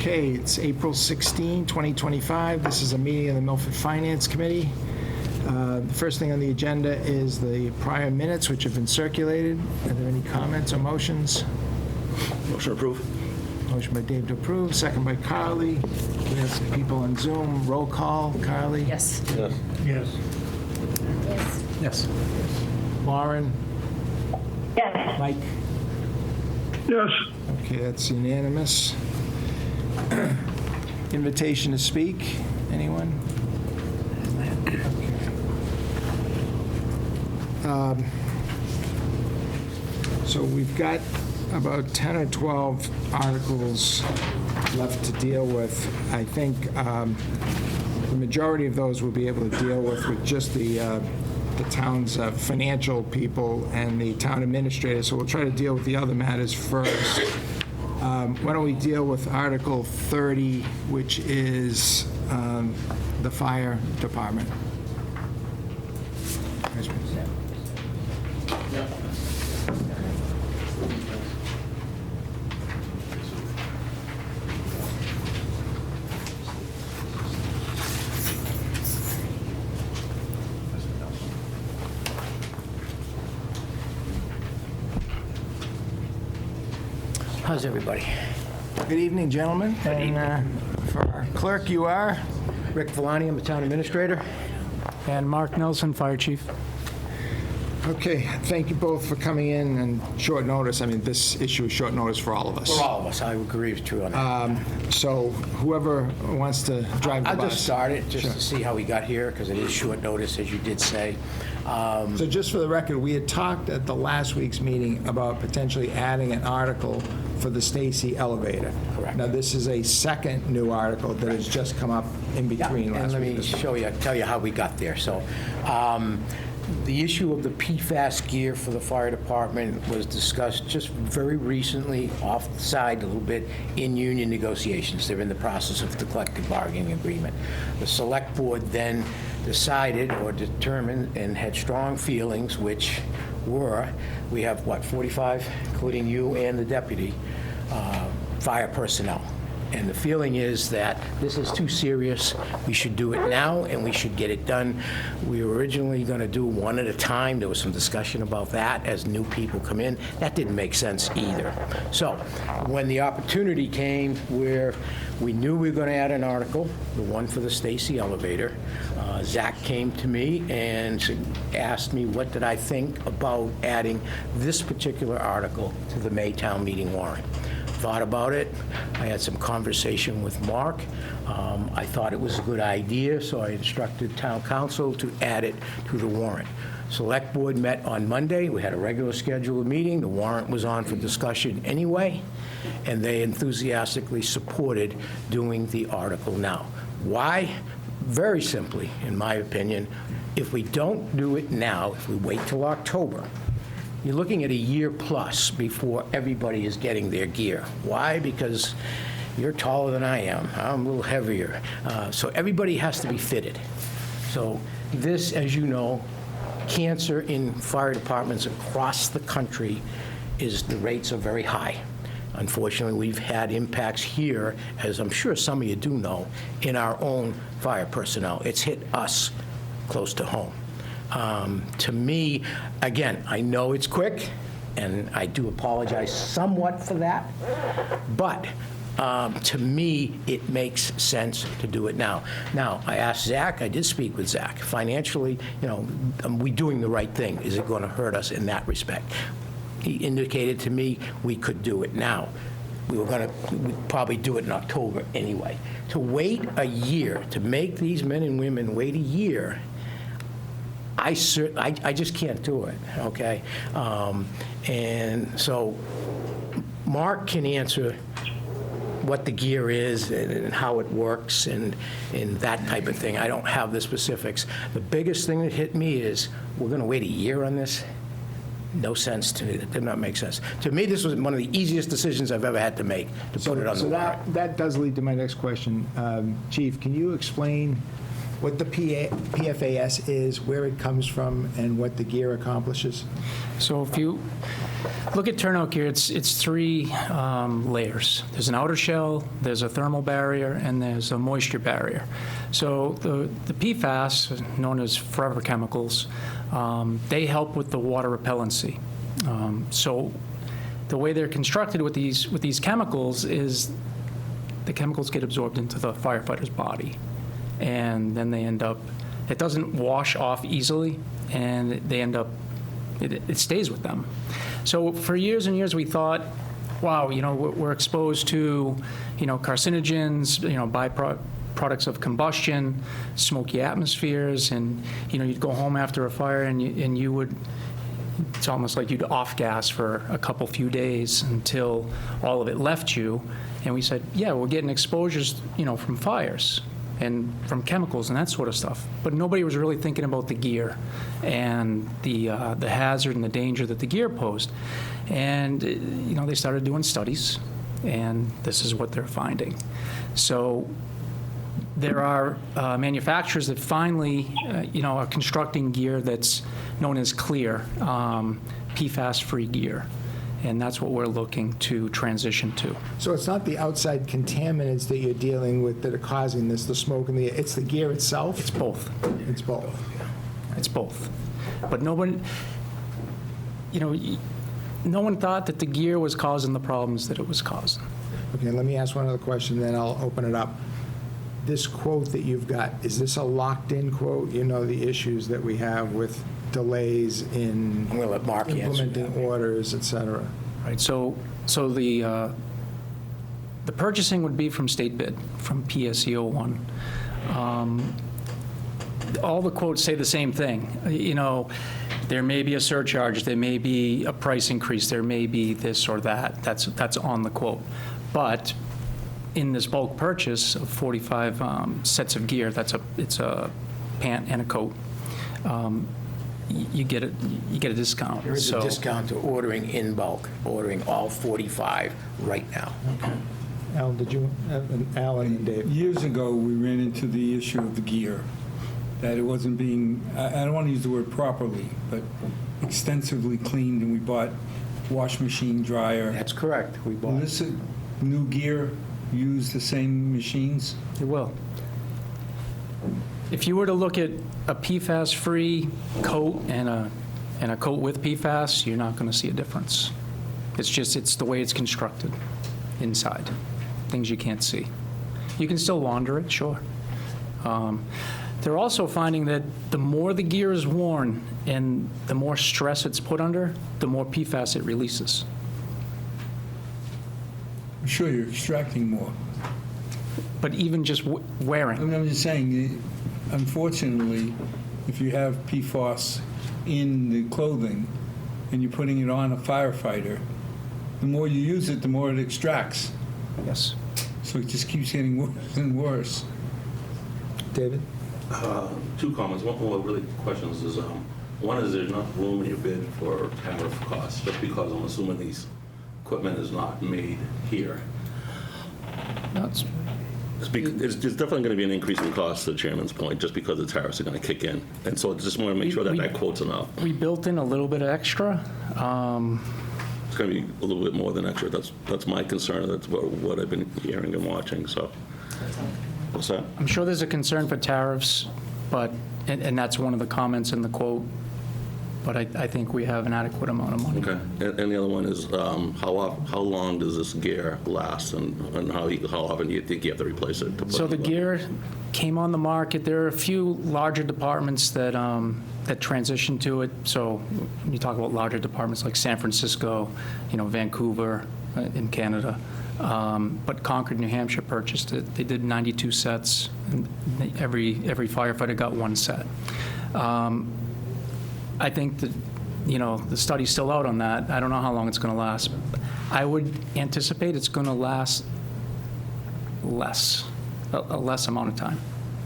Okay, it's April 16, 2025. This is a meeting of the Milford Finance Committee. The first thing on the agenda is the prior minutes, which have been circulated. Are there any comments or motions? Motion approved. Motion by Dave to approve, second by Carly. We have some people on Zoom. Roll call. Carly? Yes. Yes. Yes. Yes. Yes. Lauren? Yes. Mike? Yes. Okay, that's unanimous. Invitation to speak, anyone? So we've got about 10 or 12 articles left to deal with. I think the majority of those we'll be able to deal with just the town's financial people and the town administrator, so we'll try to deal with the other matters first. Why don't we deal with Article 30, which is the fire department? How's everybody? Good evening, gentlemen. And for our clerk, you are? Rick Villani, I'm the town administrator. And Mark Nelson, Fire Chief. Okay, thank you both for coming in and short notice. I mean, this issue is short notice for all of us. For all of us, I agree with you on that. So whoever wants to drive the I'll bus. just start it, just Sure. to see how we got here, because it is short notice, as you did say. So just for the record, we had talked at the last week's meeting about potentially adding an article for the Stacy elevator. Correct. Now, this is a second new article that has just come up in between And last let week. me and this week. show you, tell you how we got there. So, the issue of the PFAS gear for the fire department was discussed just very recently, off the side a little bit, in union negotiations. They're in the process of the collective bargaining agreement. The select board then decided or determined and had strong feelings, which were, we have, 45, including you and the deputy, fire personnel. And the feeling is that this is too serious. We should do it now, and we should get it done. We were originally going to do one at a time. There was some discussion about that as new people come in. That didn't make sense either. So when the opportunity came where we knew we were going to add an article, the one for the Stacy elevator, Zach came to me and asked me what did I think about adding this particular article to the May town meeting warrant. Thought about it. I had some conversation with Mark. I thought it was a good idea, so I instructed town council to add it to the warrant. Select board met on Monday. We had a regular scheduled meeting. The warrant was on for discussion anyway, and they enthusiastically supported doing the article now. Why? Very simply, in my opinion, if we don't do it now, if we wait till October, you're looking at a year plus before everybody is getting their gear. Why? Because you're taller than I am. I'm a little heavier. So everybody has to be fitted. So this, as you know, cancer in fire departments across the country the rates are very high. Unfortunately, we've had impacts here, as I'm sure some of you do know, in our own fire personnel. It's hit us close to home. To me, again, I know it's quick, and I do apologize somewhat for that, but to me, it makes sense to do it now. Now, I asked Zach, I did speak with Zach. Financially, are we doing the right thing? Is it going to hurt us in that respect? He indicated to me we could do it now. We'd probably do it in October anyway. To wait a year, to make these men and women wait a year, I just can't do it, okay? And so Mark can answer what the gear is and how it works and that type of thing. I don't have the specifics. The biggest thing that hit me is, we're going to wait a year on this? No sense to me. That did not make sense. To me, this was one of the easiest decisions I've ever had to make, to put it on the So warrant. that does lead to my next question. Chief, can you explain what the PFAS is, where it comes from, and what the gear accomplishes? So if you look at turnout gear, it's three layers. There's an outer shell, there's a thermal barrier, and there's a moisture barrier. So the PFAS, known as forever chemicals, they help with the water repellency. So the way they're constructed with these chemicals is the chemicals get absorbed into the firefighter's body, and then they end up, it doesn't wash off easily, and they end up, it stays with them. So for years and years we thought, wow, we're exposed to, carcinogens, byproducts of combustion, smoky atmospheres, and, you'd go home after a fire and you would, it's almost like you'd off gas for a few days until all of it left you. And we said, yeah, we're getting exposures, from fires and from chemicals and that sort of stuff. But nobody was really thinking about the gear and the hazard and the danger that the gear posed. And, they started doing studies, and this is what they're finding. So there are manufacturers that finally, are constructing gear that's known as clear, PFAS-free gear. And that's what we're looking to transition to. So it's not the outside contaminants that you're dealing with that are causing this, the smoke and it's the gear itself? It's both. It's both. It's both. But no one thought that the gear was causing the problems that it was causing. Okay, let me ask one other question, then I'll open it up. This quote that you've got, is this a locked-in quote? The issues that we have with delays in I'm going to let Mark answer implementing that. orders, et cetera. Right, so the purchasing would be from state bid, from PSE01. All the quotes say the same thing. There may be a surcharge, there may be a price increase, there may be this or that. That's on the quote. But in this bulk purchase of 45 sets of gear, it's a pant and a coat. You get a discount. There is a discount to ordering in bulk, ordering all 45 right now. Alan, did you, Alan and Dave? Years ago, we ran into the issue of the gear, that it wasn't being, I don't want to use the word properly, but extensively cleaned, and we bought wash machine, dryer. That's correct. We Will bought. this new gear use the same machines? It will. If you were to look at a PFAS-free coat and a coat with PFAS, you're not going to see a difference. It's the way it's constructed inside, things you can't see. You can still launder it, sure. They're also finding that the more the gear is worn and the more stress it's put under, the more PFAS it releases. I'm sure you're extracting more. But even just wearing. I'm just saying, unfortunately, if you have PFAS in the clothing and you're putting it on a firefighter, the more you use it, the more it extracts. Yes. So it just keeps getting worse and worse. David? Two comments. One really questions is, one is there's not room in your bid for tariff costs, just because I'm assuming these equipment is not made here. That's There's definitely going to be an increase in cost, to the chairman's point, just because the tariffs are going to kick in. And so I just want to make sure that that quote's enough. We built in a little bit of extra. It's going to be a little bit more than extra. That's my concern. That's what I've been hearing and watching, so. What's that? I'm sure there's a concern for tariffs, but, and that's one of the comments in the quote, but I think we have an adequate amount of money. Okay. And the other one is, how long does this gear last, and how often do you think you have to replace it? To put So the it in? gear came on the market. There are a few larger departments that transitioned to it. So when you talk about larger departments like San Francisco, Vancouver in Canada, but Concord, New Hampshire purchased it. They did 92 sets, and every firefighter got one set. I think that, the study's still out on that. I don't know how long it's going to last. I would anticipate it's going to last a less amount of time.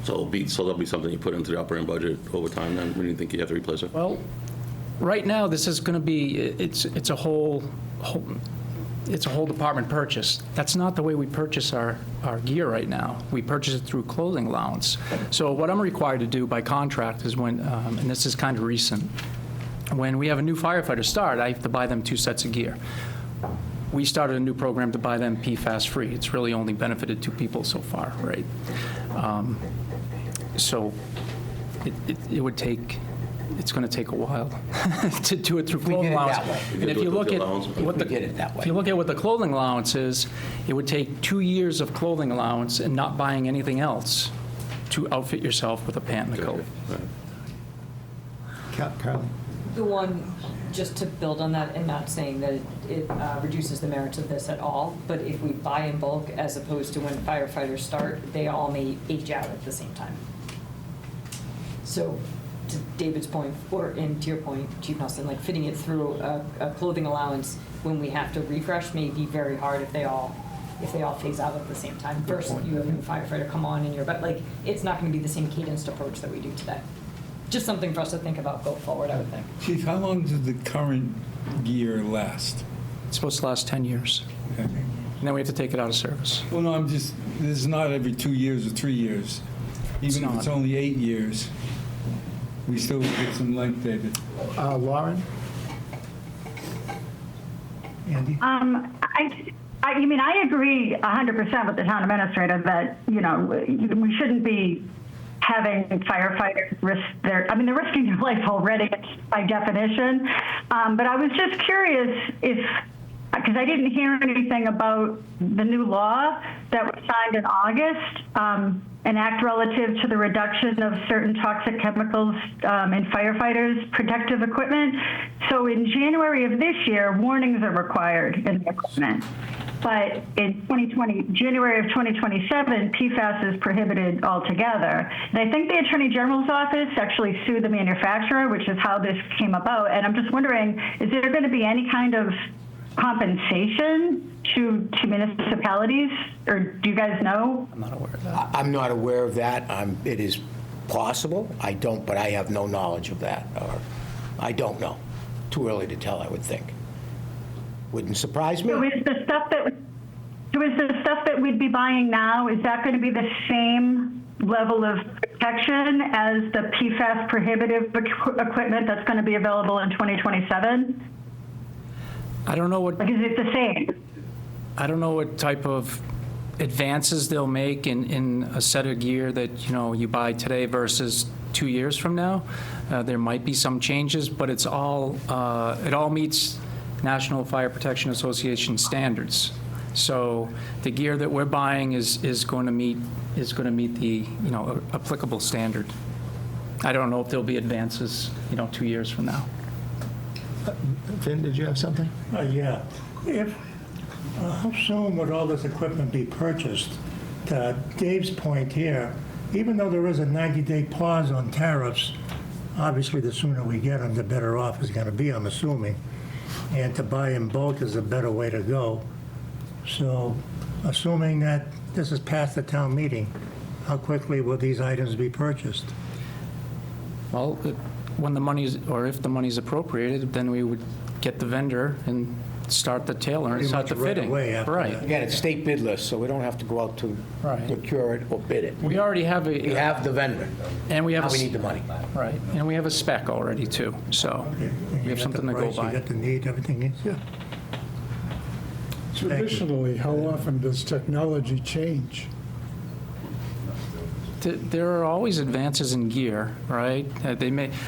So that'll be something you put into the operating budget over time then, when you think you have to replace it? Well, right now, this is going to be, it's a whole it's a whole department purchase. That's not the way we purchase our gear right now. We purchase it through clothing allowance. So what I'm required to do by contract is when, and this is kind of recent, when we have a new firefighter start, I have to buy them 2 sets of gear. We started a new program to buy them PFAS-free. It's really only benefited 2 people so far, right? So it would take, it's going to take a while to do it through We did clothing it allowance. that way. And if you look at what We the, did it that way. if you look at what the clothing allowance is, it would take 2 years of clothing allowance and not buying anything else to outfit yourself with a pant and a coat. Carly? The one, just to build on that, and not saying that it reduces the merits of this at all, but if we buy in bulk as opposed to when firefighters start, they all may age out at the same time. So to David's point, and to your point, Chief Nelson, like fitting it through a clothing allowance when we have to refresh may be very hard if they all phase out at the same time. First, you have a new firefighter come on and but like, it's not gonna be the same cadenced approach that we do today. Just something for us to think about go forward, I would think. Chief, how long does the current gear last? It's supposed to last 10 years, Okay. and then we have to take it out of service. Well, no, this is not every 2 years or 3 years. Even if it's not. only 8 years, we still get some length, David. Lauren? Andy? I agree 100% with the town administrator that, we shouldn't be having firefighters risk they're risking their life already by definition. But I was just curious because I didn't hear anything about the new law that was signed in August, an act relative to the reduction of certain toxic chemicals in firefighters' protective equipment. So in January of this year, warnings are required in the equipment. But in January of 2027, PFAS is prohibited altogether. And I think the Attorney General's office actually sued the manufacturer, which is how this came about. And I'm just wondering, is there going to be any kind of compensation to municipalities, or do you guys know? I'm not aware of that. I'm not aware of that. It is possible. But I have no knowledge of that. Or I don't know. Too early to tell, I would think. Wouldn't surprise me. So is the stuff that we'd be buying now, is that going to be the same level of protection as the PFAS prohibitive equipment that's going to be available in 2027? I don't know what Like, is it the same? I don't know what type of advances they'll make in a set of gear that, you buy today versus 2 years from now. There might be some changes, but it all meets National Fire Protection Association standards. So the gear that we're buying is going to meet the, applicable standard. I don't know if there'll be advances, 2 years from now. Finn, did you have something? Yeah. How soon would all this equipment be purchased? To Dave's point here, even though there is a 90-day pause on tariffs, obviously the sooner we get them, the better off it's going to be, I'm assuming. And to buy in bulk is a better way to go. So assuming that this is past the town meeting, how quickly will these items be purchased? Well, when the money's, or if the money's appropriated, then we would get the vendor and start the tailor and Pretty start the much right fitting. away after Right. that. Again, it's state bid list, so we don't have to go out to Right. procure it or bid it. We already have We a, have the vendor. and we have Now a, we need the money. right, and we have a spec already too, so we have something to go You by. got the need, everything is, yeah. Traditionally, how often does technology change? There are always advances in gear, right?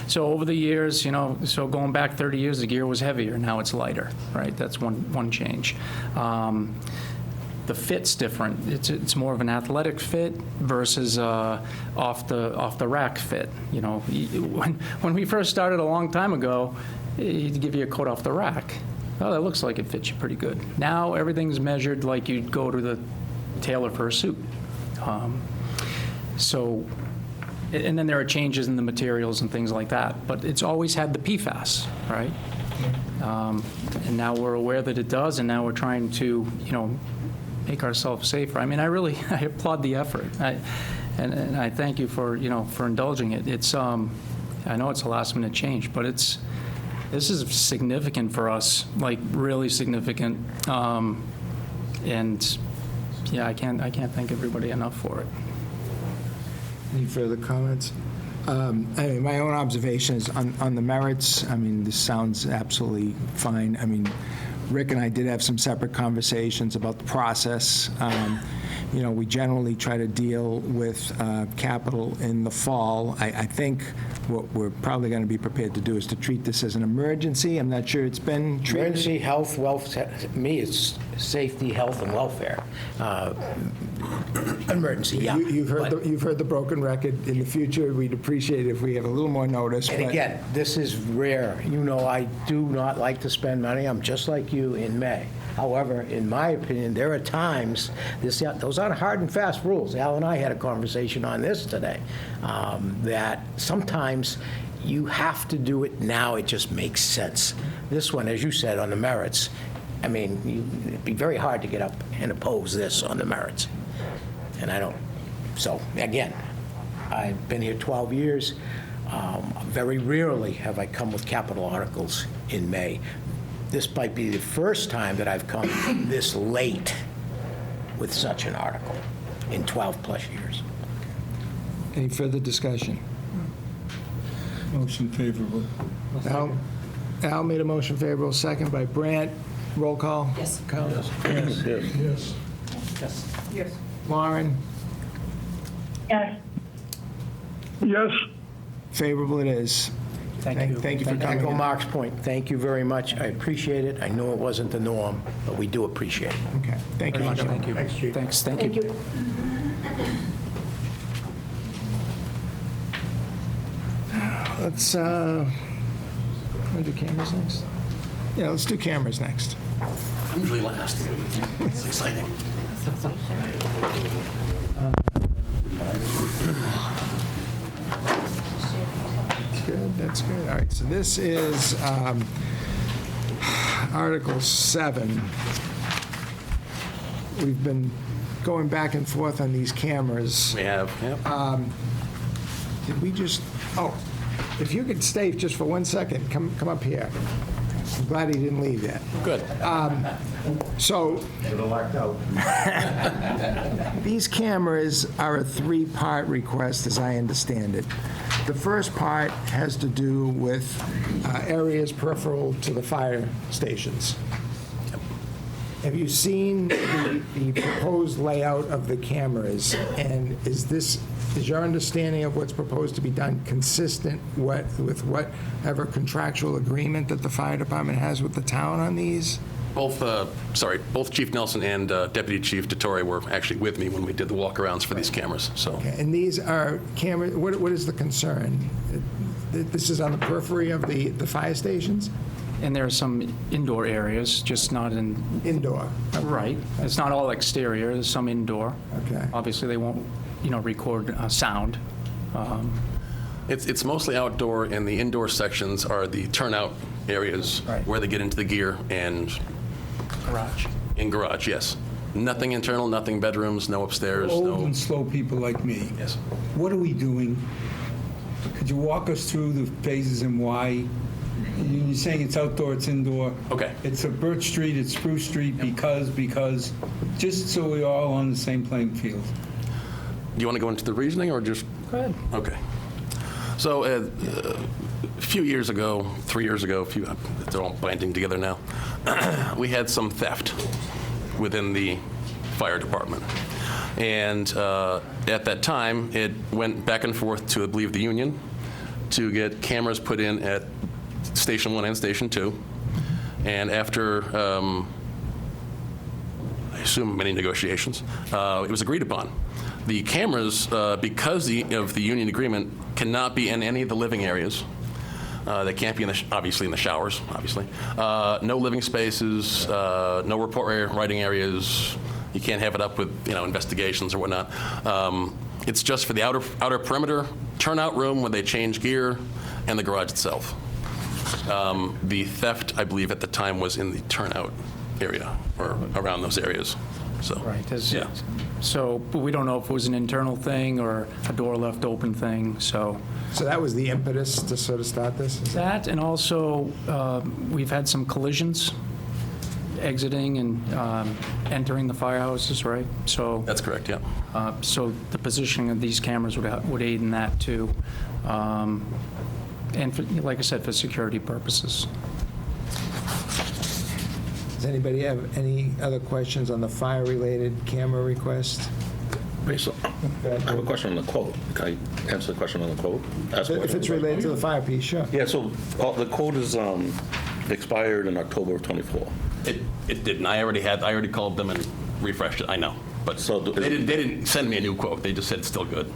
So over the years, so going back 30 years, the gear was heavier, now it's lighter, right? That's one change. The fit's different. It's more of an athletic fit versus off the rack fit. When we first started a long time ago, he'd give you a coat off the rack. Oh, that looks like it fits you pretty good. Now everything's measured like you'd go to the tailor for a suit. So, and then there are changes in the materials and things like that, but it's always had the PFAS, right? And now we're aware that it does, and now we're trying to, make ourselves safer. I applaud the effort, and I thank you for, for indulging it. It's, I know it's a last-minute change, but it's This is significant for us, like really significant. And yeah, I can't thank everybody enough for it. Any further comments? I mean, my own observation is on the merits. I mean, this sounds absolutely fine. I mean, Rick and I did have some separate conversations about the process. You know, we generally try to deal with capital in the fall. I think what we're probably going to be prepared to do is to treat this as an emergency. I'm not sure it's been treated. Emergency, health, wealth, to me, it's safety, health, and welfare. Emergency, yeah. You've But- heard the broken record. In the future, we'd appreciate it if we have a little more notice. And but- again, this is rare. You know, I do not like to spend money. I'm just like you in May. However, in my opinion, there are times, those aren't hard and fast rules. Al and I had a conversation on this today, that sometimes you have to do it now. It just makes sense. This one, as you said, on the merits, I mean, it'd be very hard to get up and oppose this on the merits. And I don't. So, again, I've been here 12 years. Very rarely have I come with capital articles in May. This might be the first time that I've come this late with such an article in 12-plus years. Any further discussion? Motion favorable. Al made a motion favorable, second by Brandt. Roll call? Yes. Carl? Yes. Yes. Lauren? Yes. Yes. Favorable it is. Thank you for And coming echo in. Mark's point, thank you very much. I appreciate it. I know it wasn't the norm, but we do appreciate it. Okay, thank you. Thank you. Thanks, Chief. Thanks, thank you. Let's, want to do cameras next? Yeah, let's do cameras next. Usually last. It's exciting. That's good, that's good. All right, so this is Article 7. We've been going back and forth on these cameras. We have, yep. Did we just, oh, if you could stay just for 1 second, come up here. I'm glad he didn't leave yet. Good. So, these cameras are a three-part request, as I understand it. The first part has to do with areas peripheral to the fire stations. Have you seen the proposed layout of the cameras? And is your understanding of what's proposed to be done consistent with whatever contractual agreement that the fire department has with the town on these? Both Chief Nelson and Deputy Chief DeTore were actually with me when we did the walkarounds for these cameras, so. Okay, and these are cameras, what is the concern? This is on the periphery of the fire stations? And there are some indoor areas, just not in, Indoor? right. It's not all exterior, there's some indoor. Okay. Obviously, they won't, record sound. It's mostly outdoor, and the indoor sections are the turnout areas Right. where they get into the gear and Garage. in garage, yes. Nothing internal, nothing bedrooms, no upstairs, Old no. and slow people like me. Yes. What are we doing? Could you walk us through the phases and why? You're saying it's outdoor, it's indoor. Okay. It's a Birch Street, it's Spruce Street, because, just so we're all on the same playing field. Do you want to go into the reasoning, or just? Go ahead. Okay. So a few years ago, 3 years ago, they're all binding together now, we had some theft within the fire department. And at that time, it went back and forth to, I believe, the union to get cameras put in at Station 1 and Station 2. And after, I assume, many negotiations, it was agreed upon. The cameras, because of the union agreement, cannot be in any of the living areas. They can't be, obviously, in the showers, obviously. No living spaces, no report writing areas. You can't have it up with, investigations or whatnot. It's just for the outer perimeter, turnout room where they change gear, and the garage itself. The theft, I believe, at the time was in the turnout area or around those areas. So, Right. yeah. So, but we don't know if it was an internal thing or a door left open thing, so. So that was the impetus to sort of start this? That, and also, we've had some collisions exiting and entering the firehouses, right? So, That's correct, yeah. so the positioning of these cameras would aid in that, too. And for, like I said, for security purposes. Does anybody have any other questions on the fire-related camera request? I have a question on the quote. Can I answer the question on the quote? If it's related to the fire piece, sure. Yeah, so the quote is expired in October of '24. It didn't. I already called them and refreshed it, I know. But So they didn't send me a new quote. They just said it's still good.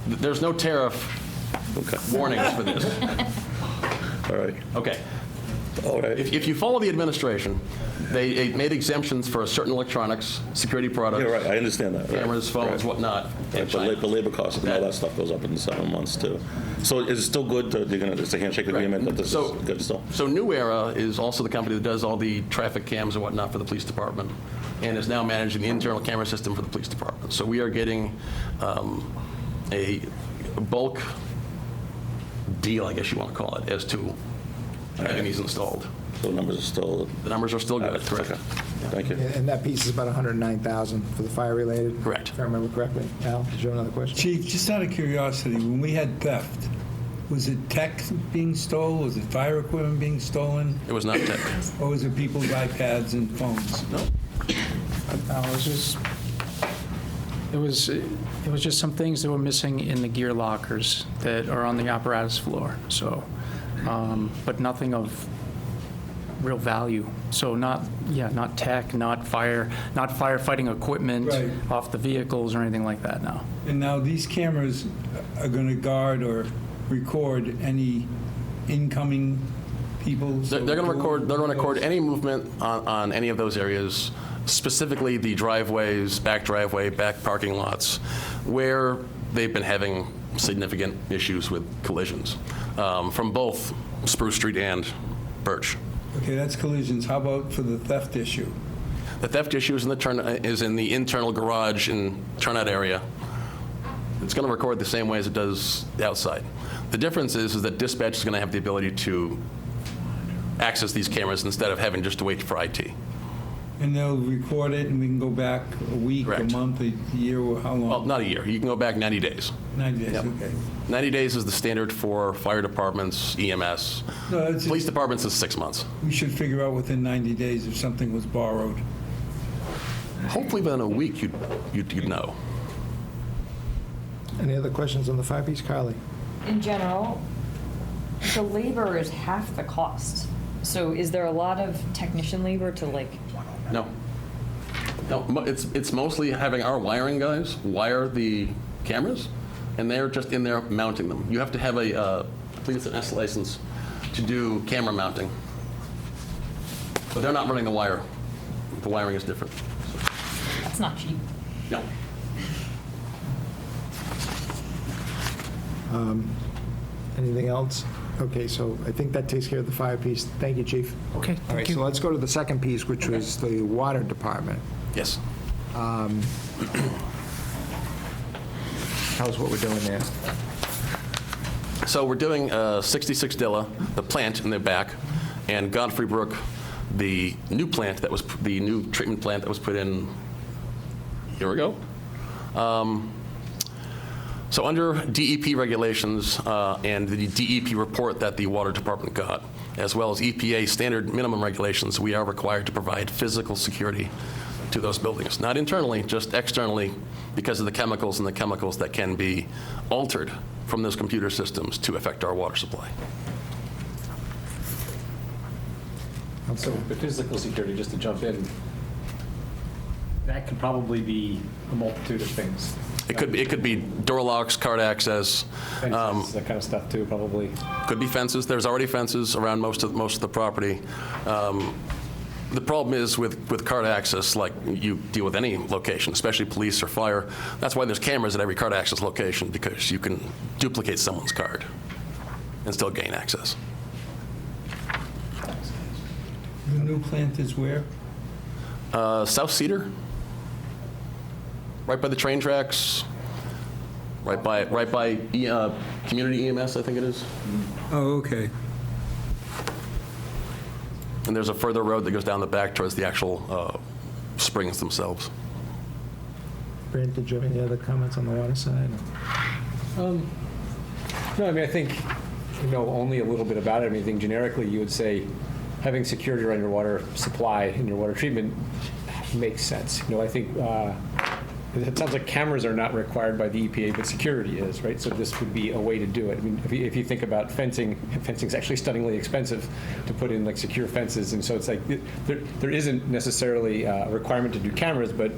There's no tariff warnings for this. All right. Okay. All right. If you follow the administration, they made exemptions for certain electronics, security products. Yeah, right, I understand that. right. Cameras, phones, Right. whatnot. in Right, China. but the labor costs and all that stuff goes up in 7 months, too. So is it still good, it's a handshake agreement that this is good still? So New Era is also the company that does all the traffic cams and whatnot for the police department, and is now managing the internal camera system for the police department. So we are getting a bulk deal, I guess you want to call it, as to having these installed. So the numbers are still... The numbers are still good, correct? Okay. Thank you. And that piece is about 109,000 for the fire-related? Correct. If I remember correctly. Al, did you have another question? Chief, just out of curiosity, when we had theft, was it tech being stolen? Was it fire equipment being stolen? It was not tech. Or was it people's iPads and phones? No. It was just some things that were missing in the gear lockers that are on the apparatus floor, so, but nothing of real value. So not tech, not firefighting equipment Right. off the vehicles or anything like that, no. And now these cameras are going to guard or record any incoming people? They're going to record any movement on any of those areas, specifically the driveways, back driveway, back parking lots, where they've been having significant issues with collisions from both Spruce Street and Birch. Okay, that's collisions. How about for the theft issue? The theft issue is in the internal garage and turnout area. It's going to record the same way as it does outside. The difference is that dispatch is going to have the ability to access these cameras instead of having just to wait for IT. And they'll record it, and we can go back a week, Correct. a month, a year, or how long? Well, not a year. You can go back 90 days. 90 days, Yep. okay. 90 days is the standard for fire departments, EMS. No, it's Police departments is 6 months. We should figure out within 90 days if something was borrowed. Hopefully within a week you'd know. Any other questions on the fire piece, Carly? In general, the labor is half the cost. So is there a lot of technician labor to like, No. No, it's mostly having our wiring guys wire the cameras, and they're just in there mounting them. You have to have I believe it's an S license to do camera mounting. But they're not running the wire. The wiring is different. that's not cheap. No. Anything else? Okay, so I think that takes care of the fire piece. Thank you, Chief. Okay, All right, thank you. so let's go to the second piece, which was the water department. Yes. Tell us what we're doing there. So we're doing 66 Dilla, the plant in the back, and Godfrey Brook, the new plant that was, the new treatment plant that was put in a year ago. So under DEP regulations and the DEP report that the water department got, as well as EPA standard minimum regulations, we are required to provide physical security to those buildings. Not internally, just externally, because of the chemicals and the chemicals that can be altered from those computer systems to affect our water supply. So the physical security, just to jump in, that could probably be a multitude of things. It could be door locks, card access. Fences, that kind of stuff too, probably. Could be fences. There's already fences around most of the property. The problem is with card access, like you deal with any location, especially police or fire. That's why there's cameras at every card access location, because you can duplicate someone's card and still gain access. The new plant is where? South Cedar. Right by the train tracks, right by community EMS, I think it is. Oh, okay. And there's a further road that goes down the back towards the actual springs themselves. Brent, did you have any other comments on the water side? No, I mean, I think, only a little bit about it. I mean, I think generically you would say having security around your water supply and your water treatment makes sense. I think it sounds like cameras are not required by the EPA, but security is, right? So this would be a way to do it. I mean, if you think about fencing is actually stunningly expensive to put in like secure fences, and so it's like there isn't necessarily a requirement to do cameras, but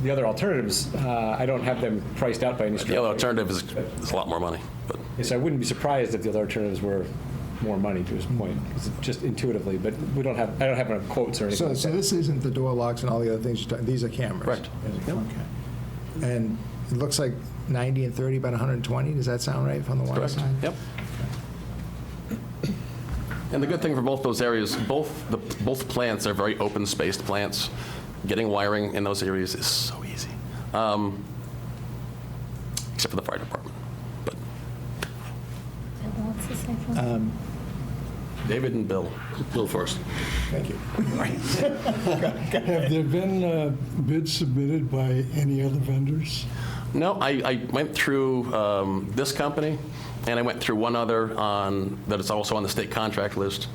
the other alternatives, I don't have them priced out by any stretch. The other alternative is a lot more money. But Yes, I wouldn't be surprised if the other alternatives were more money, to his point, just intuitively, but I don't have enough quotes or anything. So this isn't the door locks and all the other things you're talking, these are cameras? Correct. Okay. And it looks like 90 and 30, about 120, does that sound right from the water correct. side? Yep. And the good thing for both those areas, both plants are very open-spaced plants. Getting wiring in those areas is so easy, except for the fire department. But What's the second? David and Bill. Bill first. Thank you. Have there been bids submitted by any other vendors? No, I went through this company, and I went through one other that is also on the state contract list.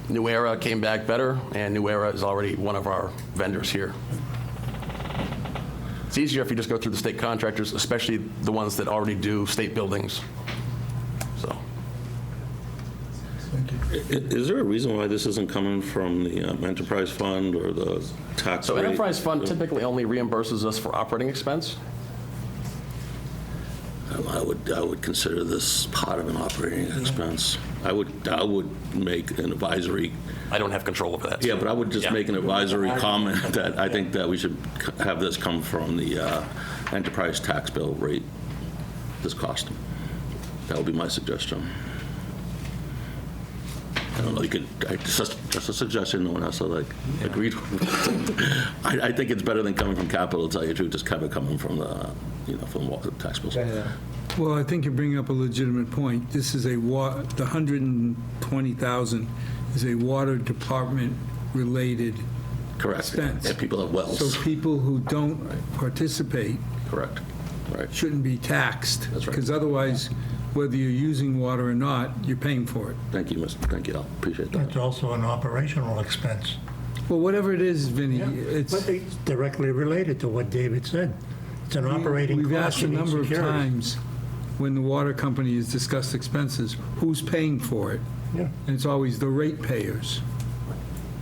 New Era came back better, and New Era is already one of our vendors here. It's easier if you just go through the state contractors, especially the ones that already do state buildings. So, Is there a reason why this isn't coming from the enterprise fund or the tax so rate? enterprise fund typically only reimburses us for operating expense. I would consider this part of an operating expense. I would make an advisory. I don't have control over that. Yeah, but I would just make an advisory comment that I think that we should have this come from the enterprise tax bill rate, this cost. That would be my suggestion. I don't know, just a suggestion, no one has to agreed with. I think it's better than coming from capital, to tell you the truth, just kind of coming from the, from the tax bills. Well, I think you bring up a legitimate point. This is the 120,000 is a water department related Correct. expense. And people have wells. So people who don't participate Correct. Right. shouldn't be taxed. That's right. Because otherwise, whether you're using water or not, you're paying for it. Thank you, Thank you, Al. Appreciate that. It's also an operational expense. Well, whatever it is, Vinny, it's... But it's directly related to what David said. It's an operating We've cost. asked a You need number of security. times when the water company has discussed expenses, who's paying for it? Yeah. And it's always the ratepayers.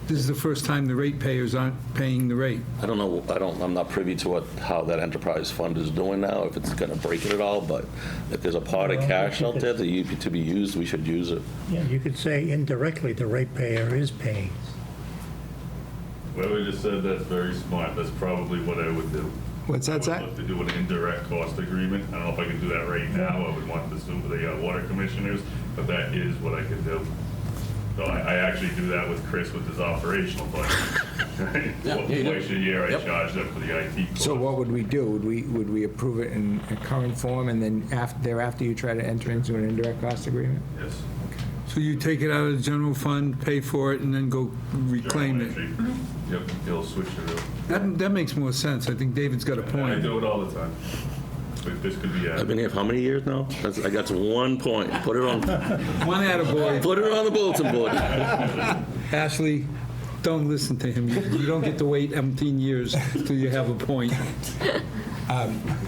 This is the first time the ratepayers aren't paying the rate. I don't know, I'm not privy to how that enterprise fund is doing now, if it's going to break it at all, but if there's a pot of Well, cash I out think there to be used, we should use it. Yeah, you could say indirectly the ratepayer is paying. Whoever just said that's very smart. That's probably what I would do. What's that, I Zach? would love to do an indirect cost agreement. I don't know if I can do that right now. I would want to assume for the water commissioners, but that is what I could do. So I actually do that with Chris with his operational budget. Twice a year, I charge them for the IT cost. So what would we do? Would we approve it in a current form, and then thereafter you try to enter into an indirect cost agreement? Yes. So you take it out of the general fund, pay for it, and then go reclaim it. Yep, they'll switch it up. That makes more sense. I think David's got a I point. do it all the time. But this could be, I've been here for how many years now? I got to 1 point. Put it on. One attaboy. Put it on the bulletin board. Ashley, don't listen to him. You don't get to wait 18 years till you have a point.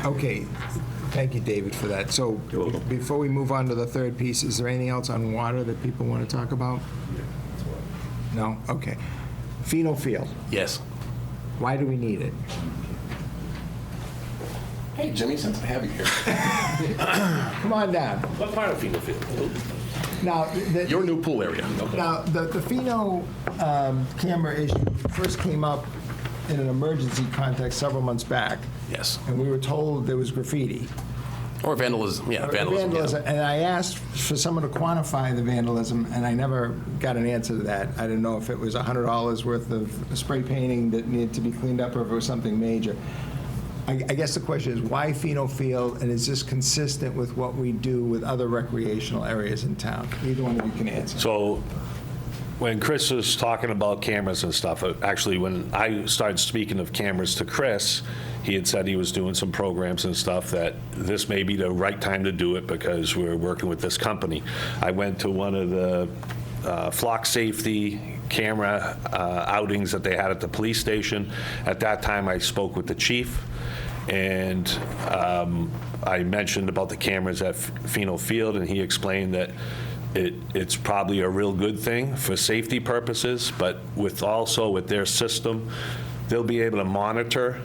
Okay, thank you, David, for that. So You're welcome. before we move on to the third piece, is there anything else on water that people want to talk about? No? Okay. Pheno Field, Yes. why do we need it? Hey, Jimmy, since I have you here, Come on down. what part of Pheno Field? Now, Your new pool area. Now, the Pheno camera issue first came up in an emergency context several months back, Yes. and we were told there was graffiti. Or vandalism. Yeah, vandalism. Yeah. And I asked for someone to quantify the vandalism, and I never got an answer to that. I didn't know if it was $100 worth of spray painting that needed to be cleaned up or if it was something major. I guess the question is, why Pheno Field, and is this consistent with what we do with other recreational areas in town? Either one of you can answer. So when Chris was talking about cameras and stuff, actually, when I started speaking of cameras to Chris, he had said he was doing some programs and stuff, that this may be the right time to do it because we're working with this company. I went to one of the flock safety camera outings that they had at the police station. At that time, I spoke with the chief, and I mentioned about the cameras at Pheno Field, and he explained that it's probably a real good thing for safety purposes, but also with their system, they'll be able to monitor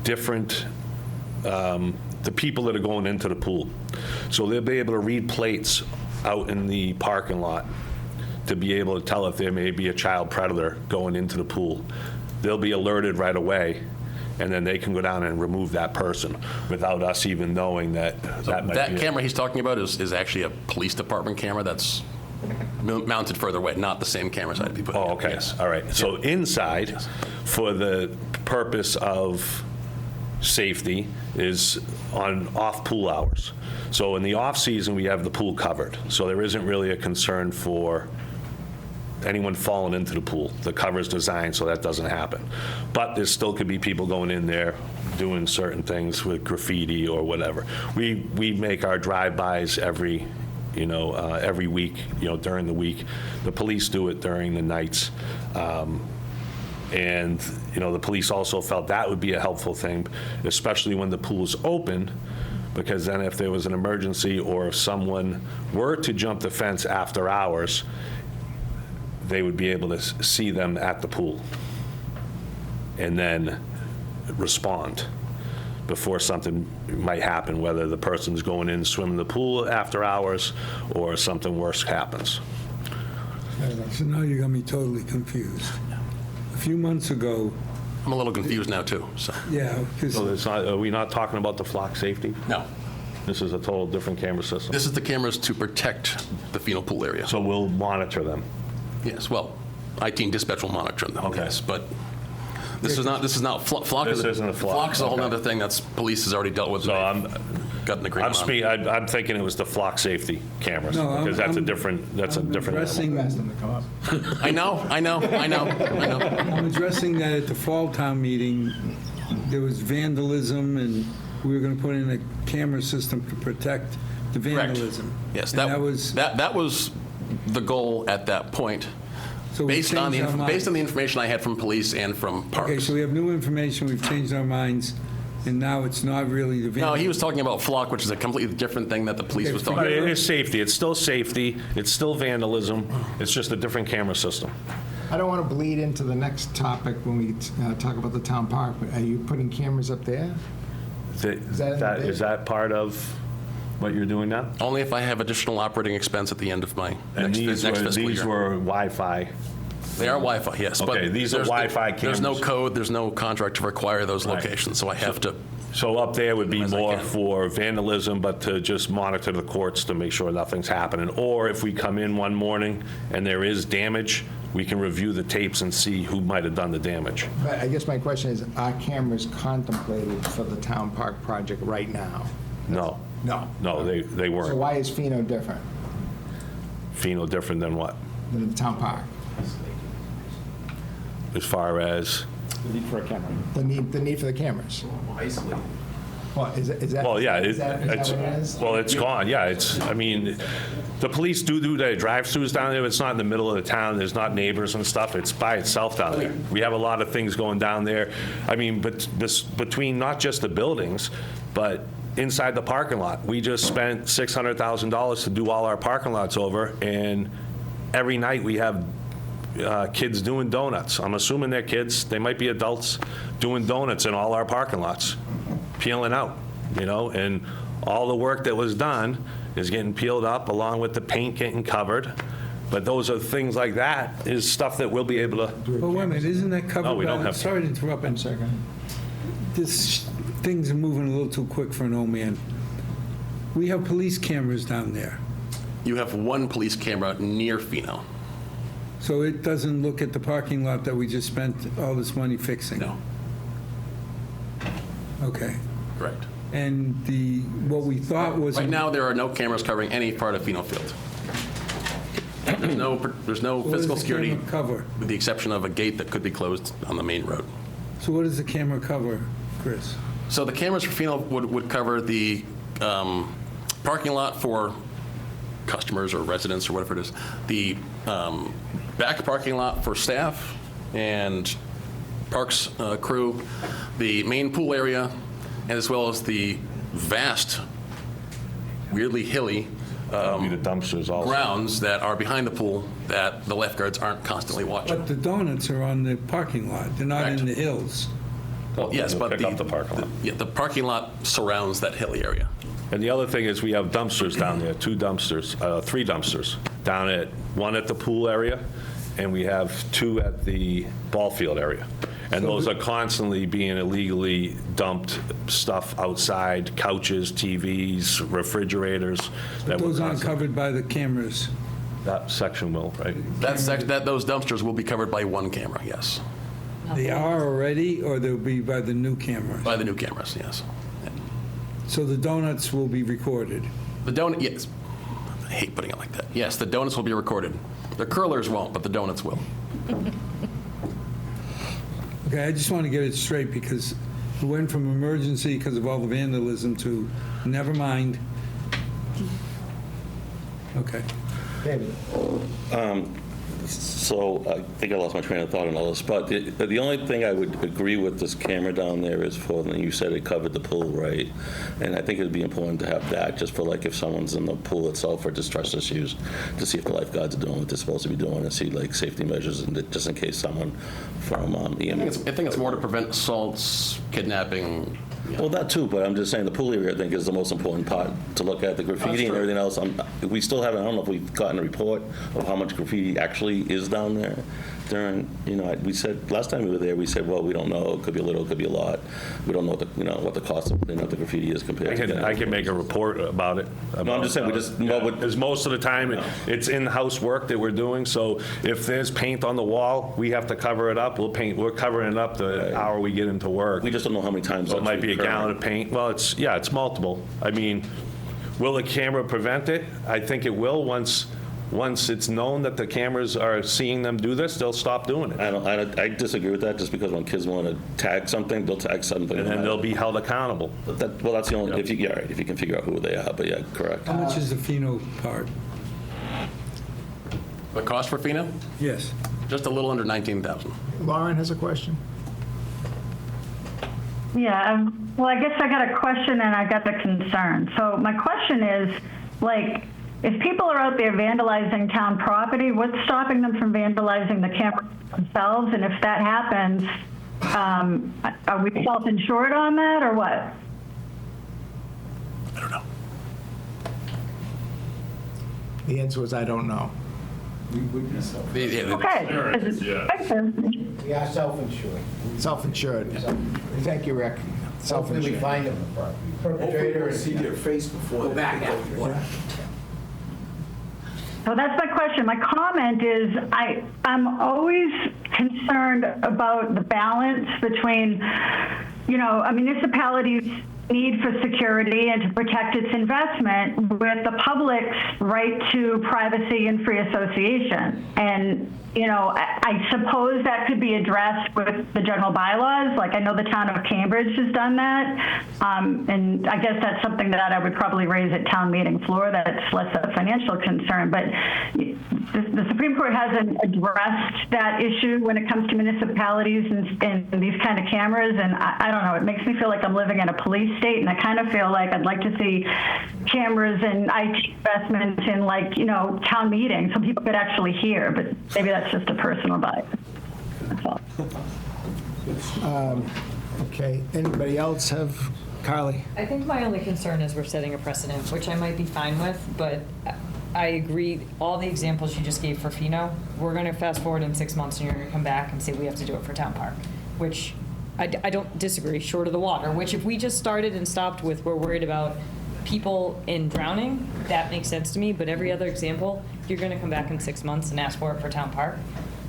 different, the people that are going into the pool. So they'll be able to read plates out in the parking lot to be able to tell if there may be a child predator going into the pool. They'll be alerted right away, and then they can go down and remove that person without us even knowing that that might be. That camera he's talking about is actually a police department camera that's mounted further away, not the same camera side people. Oh, okay. Yes. All right. So inside, for the purpose of safety, is on off-pool hours. So in the off-season, we have the pool covered. So there isn't really a concern for anyone falling into the pool. The cover's designed so that doesn't happen. But there still could be people going in there doing certain things with graffiti or whatever. We make our drive-bys every week, during the week. The police do it during the nights. And, the police also felt that would be a helpful thing, especially when the pool is open, because then if there was an emergency or if someone were to jump the fence after hours, they would be able to see them at the pool and then respond before something might happen, whether the person's going in swimming the pool after hours or something worse happens. So now you got me totally confused. A few months ago, I'm a little confused now, too, so. yeah, because So it's not, are we not talking about the flock safety? No. This is a total different camera system. This is the cameras to protect the Pheno pool area. So we'll monitor them. Yes, well, IT and dispatch will monitor them, Okay. yes, but this is not, flock. This isn't a flock. Flock's a whole Okay. other thing that's, police has already dealt with. So and they've got an agreement on. I'm thinking it was the flock safety cameras, No, because that's a I'm different addressing, animal. I know. I'm addressing that at the fall town meeting, there was vandalism, and we were going to put in a camera system to protect the Correct. vandalism. Yes, And that was the goal at that point, so we based on changed our mind. based on the information I had from police and from parks. Okay, so we have new information, we've changed our minds, and now it's not really the vandalism. No, he was talking about flock, which is a completely different thing that the police was talking But about. it is safety. It's still safety. It's still vandalism. It's just a different camera system. I don't want to bleed into the next topic when we talk about the town park, but are you putting cameras up there? Is that part of what you're doing now? Only if I have additional operating expense at the end of my And next fiscal year. these were Wi-Fi. They are Wi-Fi, yes. but Okay, these are there's- Wi-Fi There's no cameras. code, there's no contract to require those Right. locations, so I have to. So up there would be As I more can. for vandalism, but to just monitor the courts to make sure nothing's happening. Or if we come in one morning and there is damage, we can review the tapes and see who might have done the damage. But I guess my question is, are cameras contemplated for the town park project right now? No. No. No, they So weren't. why is Pheno different Pheno different than what? than the town park? As far as? The need for a camera. The need for the cameras? Well, is that? Well, yeah, Is that what it is? well, it's gone, yeah, I mean, the police do their drive-throughs down there, it's not in the middle of the town, there's not neighbors and stuff, it's by itself down there. We have a lot of things going down there, I mean, but between not just the buildings, but inside the parking lot, we just spent $600,000 to do all our parking lots over, and every night we have kids doing donuts. I'm assuming they're kids, they might be adults, doing donuts in all our parking lots, peeling out, and all the work that was done is getting peeled up along with the paint getting covered. But those are things like that is stuff that we'll be able to, But wait a minute, isn't that covered by? No, we don't have- Sorry to interrupt. One second. Things are moving a little too quick for an old man. We have police cameras down there, You have one police camera near Pheno. so it doesn't look at the parking lot that we just spent all this money fixing. No. Okay. Correct. And what we thought was... Right now, there are no cameras covering any part of Pheno Field. There's no What does physical the security, camera cover? with the exception of a gate that could be closed on the main road. So what does the camera cover, Chris? So the cameras for Pheno would cover the parking lot for customers or residents or whatever it is, the back parking lot for staff and parks crew, the main pool area, and as well as the vast, weirdly hilly Be the dumpsters also. grounds that are behind the pool that the lifeguards aren't constantly watching. But the donuts are on the parking lot. They're not Correct. in the hills. Well, yes, They'll but pick up the parking lot. Yeah, the parking lot surrounds that hilly area. And the other thing is we have dumpsters down there, 3 dumpsters, down at, one at the pool area, and we have 2 at the ball field area. And those are constantly being illegally dumped stuff outside, couches, TVs, refrigerators. that we're Those aren't constantly- covered by the cameras. That section will, right? Those dumpsters will be covered by one camera, yes. They are already, or they'll be by the new cameras? By the new cameras, yes. So the donuts will be recorded? The donut, yes. I hate putting it like that. Yes, the donuts will be recorded. The curlers won't, but the donuts will. Okay, I just want to get it straight because it went from emergency because of all the vandalism to never mind. Okay. So I think I lost my train of thought on all this, but the only thing I would agree with this camera down there is for, you said it covered the pool, right? And I think it'd be important to have that just for like if someone's in the pool itself or distress issues, to see if the lifeguards are doing what they're supposed to be doing and see like safety measures and just in case someone from EMS. I think it's more to prevent assaults, kidnapping. Well, that too, but I'm just saying the pool area, I think, is the most important part to look at. The graffiti and true. everything else, we still haven't, I don't know if we've gotten a report of how much graffiti actually is down there during, we said, last time we were there, we said, well, we don't know, it could be a little, it could be a lot. We don't know what the cost of the graffiti is compared to. I can make a report about it. No, I'm just saying, Because most of the time, it's in-house work that we're doing, so if there's paint on the wall, we have to cover it up. We're covering it up the hour we get into work. We just don't know how many times. So it might be a that's gallon of paint. Well, it's multiple. I mean, will the camera prevent it? I think it will. Once it's known that the cameras are seeing them do this, they'll stop doing it. I disagree with that, just because when kids want to tag something, they'll tag something. And then they'll be held accountable. Well, that's the only, if you can figure out who they are, but yeah, correct. How much is the Pheno part? The cost for Pheno? Yes. Just a little under $19,000. Lauren has a question. Yeah, well, I guess I got a question and I got a concern. So my question is, like, if people are out there vandalizing town property, what's stopping them from vandalizing the cameras themselves? And if that happens, are we self-insured on that or what? I don't know. The answer was, I don't know. Okay. We are self-insured. Self-insured. Thank you, Rick. Hopefully we Self-insured. find them, the perpetrator. See their face before. Go back after. So that's my question. My comment is I'm always concerned about the balance between, a municipality's need for security and to protect its investment with the public's right to privacy and free association. And, I suppose that could be addressed with the general bylaws. Like I know the town of Cambridge has done that. And I guess that's something that I would probably raise at town meeting floor. That's less a financial concern. But the Supreme Court hasn't addressed that issue when it comes to municipalities and these kind of cameras. And I don't know, it makes me feel like I'm living in a police state. And I kind of feel like I'd like to see cameras and IT investments in town meetings so people could actually hear. But maybe that's just a personal bias. That's all. Okay, anybody else have, Carly? I think my only concern is we're setting a precedent, which I might be fine with, but I agree, all the examples you just gave for Pheno, we're going to fast forward in 6 months and you're going to come back and say we have to do it for Town Park, which I don't disagree, short of the water, which if we just started and stopped with we're worried about people in drowning, that makes sense to me, but every other example, you're going to come back in 6 months and ask for it for Town Park.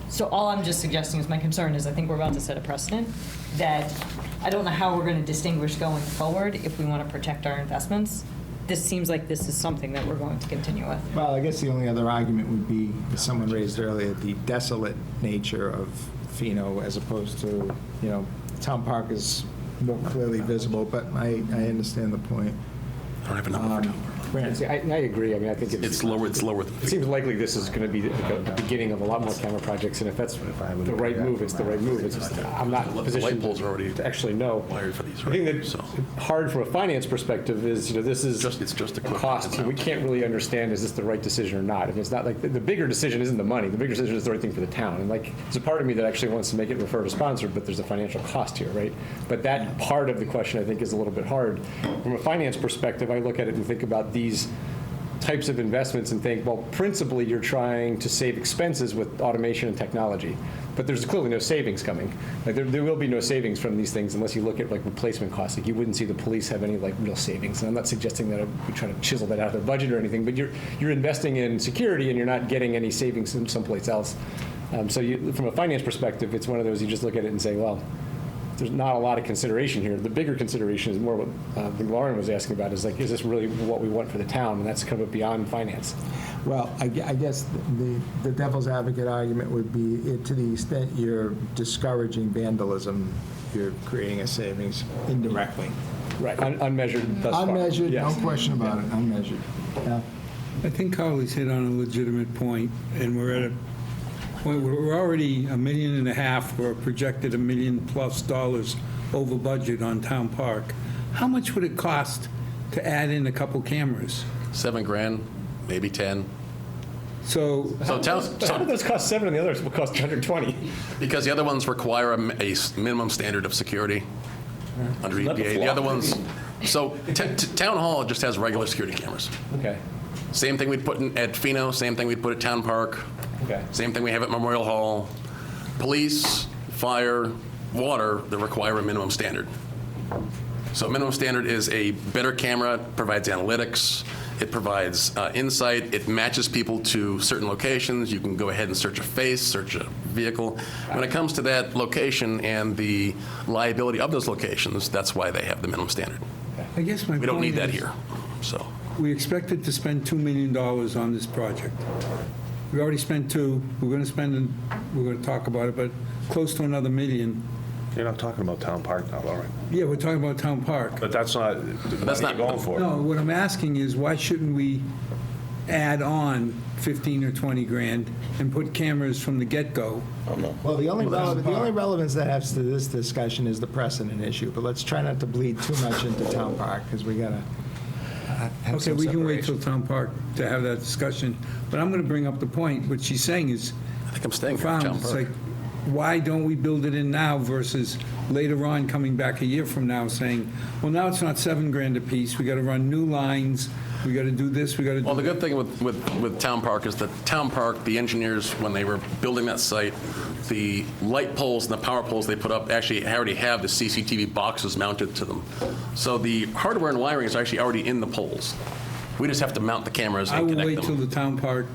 So all I'm just suggesting is, my concern is, I think we're about to set a precedent that I don't know how we're going to distinguish going forward if we want to protect our investments. This seems like this is something that we're going to continue with. Well, I guess the only other argument would be, as someone raised earlier, the desolate nature of Pheno as opposed to, Town Park is more clearly visible, but I understand the point. I don't have a number for Town Park. Brandon? See, I agree. I mean, I think It's lower. It's lower. It seems likely this is going to be the beginning of a lot more camera projects, and if that's the right move, it's the right move. It's just, I'm not in a The light position poles are already to actually know. wired for these, I think right? that So hard from a finance perspective is, this is it's just a equipment. cost. It's not- We can't really understand, is this the right decision or not? I mean, it's not like, the bigger decision isn't the money. The bigger decision is the right thing for the town. And like, there's a part of me that actually wants to make it refer to sponsored, but there's a financial cost here, right? But that part of the question, I think, is a little bit hard. From a finance perspective, I look at it and think about these types of investments and think, well, principally, you're trying to save expenses with automation and technology. But there's clearly no savings coming. Like, there will be no savings from these things unless you look at like replacement costs. Like, you wouldn't see the police have any like real savings. And I'm not suggesting that we try to chisel that out of their budget or anything, but you're investing in security and you're not getting any savings from someplace else. So from a finance perspective, it's one of those, you just look at it and say, well, there's not a lot of consideration here. The bigger consideration is more what I think Lauren was asking about, is like, is this really what we want for the town? And that's kind of beyond finance. Well, I guess the devil's advocate argument would be, to the extent you're discouraging vandalism, you're creating a savings indirectly. Right, unmeasured thus far. Unmeasured, no Yes. question about it, unmeasured. Yeah. I think Carly's hit on a legitimate point, and we're at a point where we're already $1.5 million, or projected $1 million+ over budget on Town Park. How much would it cost to add in a couple cameras? $7,000, maybe 10. So So How did those cost 7 and the others will cost 120? because the other ones require a minimum standard of security under Not the EPA. The flock. other ones, so Town Hall just has regular security cameras. Okay, Same thing we'd put at Pheno, same thing we'd put at Town Park, okay. same thing we have at Memorial Hall. Police, fire, water, they require a minimum standard. So minimum standard is a better camera, provides analytics, it provides insight, it matches people to certain locations. You can go ahead and search a face, search a vehicle. When it comes to that location and the liability of those locations, that's why they have the minimum standard. I guess my We don't point need that is, here, so. we expected to spend $2 million on this project. We already spent 2. We're going to spend, we're going to talk about it, but close to another $1 million. You're not talking about Town Park now, Lauren. Yeah, we're talking about Town Park. But that's not, That's not- going for. No, what I'm asking is, why shouldn't we add on 15 or 20 grand and put cameras from the get-go? I don't know. Well, the only relevance that has to this discussion is the precedent issue, but let's try not to bleed too much into Town Park, because we gotta have Okay, some we can wait separation. till Town Park to have that discussion, but I'm going to bring up the point. What she's saying is I think I'm staying here at profound. Town It's Park. like, why don't we build it in now versus later on coming back a year from now saying, well, now it's not $7,000 a piece, we got to run new lines, we got to do this, we got to do Well, the that. good thing with Town Park is that Town Park, the engineers, when they were building that site, the light poles and the power poles they put up actually already have the CCTV boxes mounted to them. So the hardware and wiring is actually already in the poles. We just have to mount the cameras I and will connect wait till them. the Town Park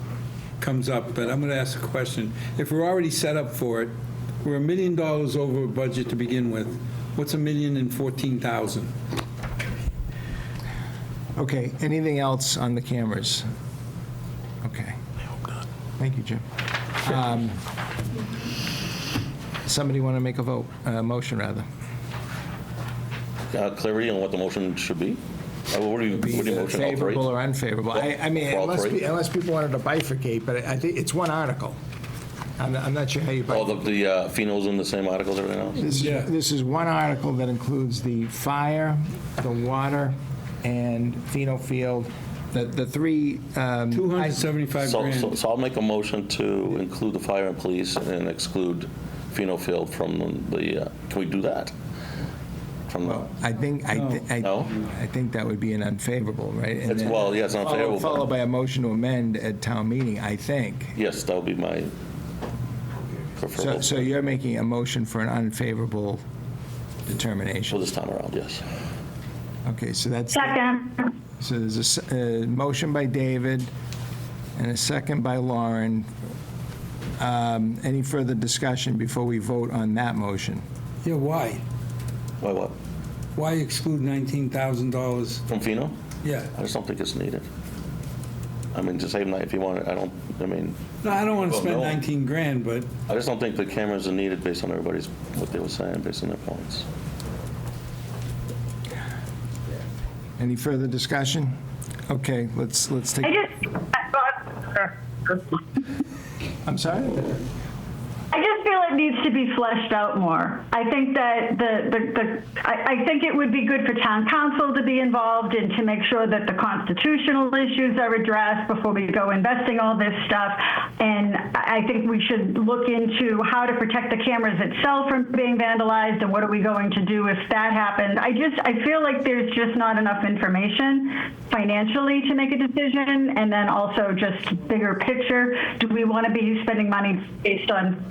comes up, but I'm going to ask a question. If we're already set up for it, we're $1 million over budget to begin with. What's $1,014,000? Okay, anything else on the cameras? Okay. I hope not. Thank you, Jim. Somebody want to make a motion, rather? Clarity on what the motion should be? What do you motion, all three? Favorable or unfavorable? I mean, For all three? unless people wanted to bifurcate, but I think it's one article. I'm not sure how you All bifurcate. the phenols in the same article as everything else? This is one article that includes the fire, the water, and Pheno Field, the three. 275 grand. So I'll make a motion to include the fire and police and exclude Pheno Field from the, can we do that? From the, I think, No? I think that would be an unfavorable, right? And It's- then well, yeah, it's unfavorable, but- Followed by a motion to amend at town meeting, I think. yes, that would be my preferable So you're making a motion for an unfavorable for determination. this time around, yes. Okay, so that's, Second. so there's a motion by David and a second by Lauren Any further discussion before we vote on that motion? Yeah, why? Why what? Why exclude $19,000? From Pheno? Yeah. I just don't think it's needed. I mean, to save night if you want it, I don't, I mean, No, I don't want to Well, spend no. 19 grand, but I just don't think the cameras are needed based on everybody's, what they were saying, based on their points. Any further discussion? Okay, let's take, I'm sorry? I just feel it needs to be fleshed out more. I think that I think it would be good for town council to be involved and to make sure that the constitutional issues are addressed before we go investing all this stuff. And I think we should look into how to protect the cameras itself from being vandalized and what are we going to do if that happened. I feel like there's just not enough information financially to make a decision, and then also just bigger picture. Do we want to be spending money based on,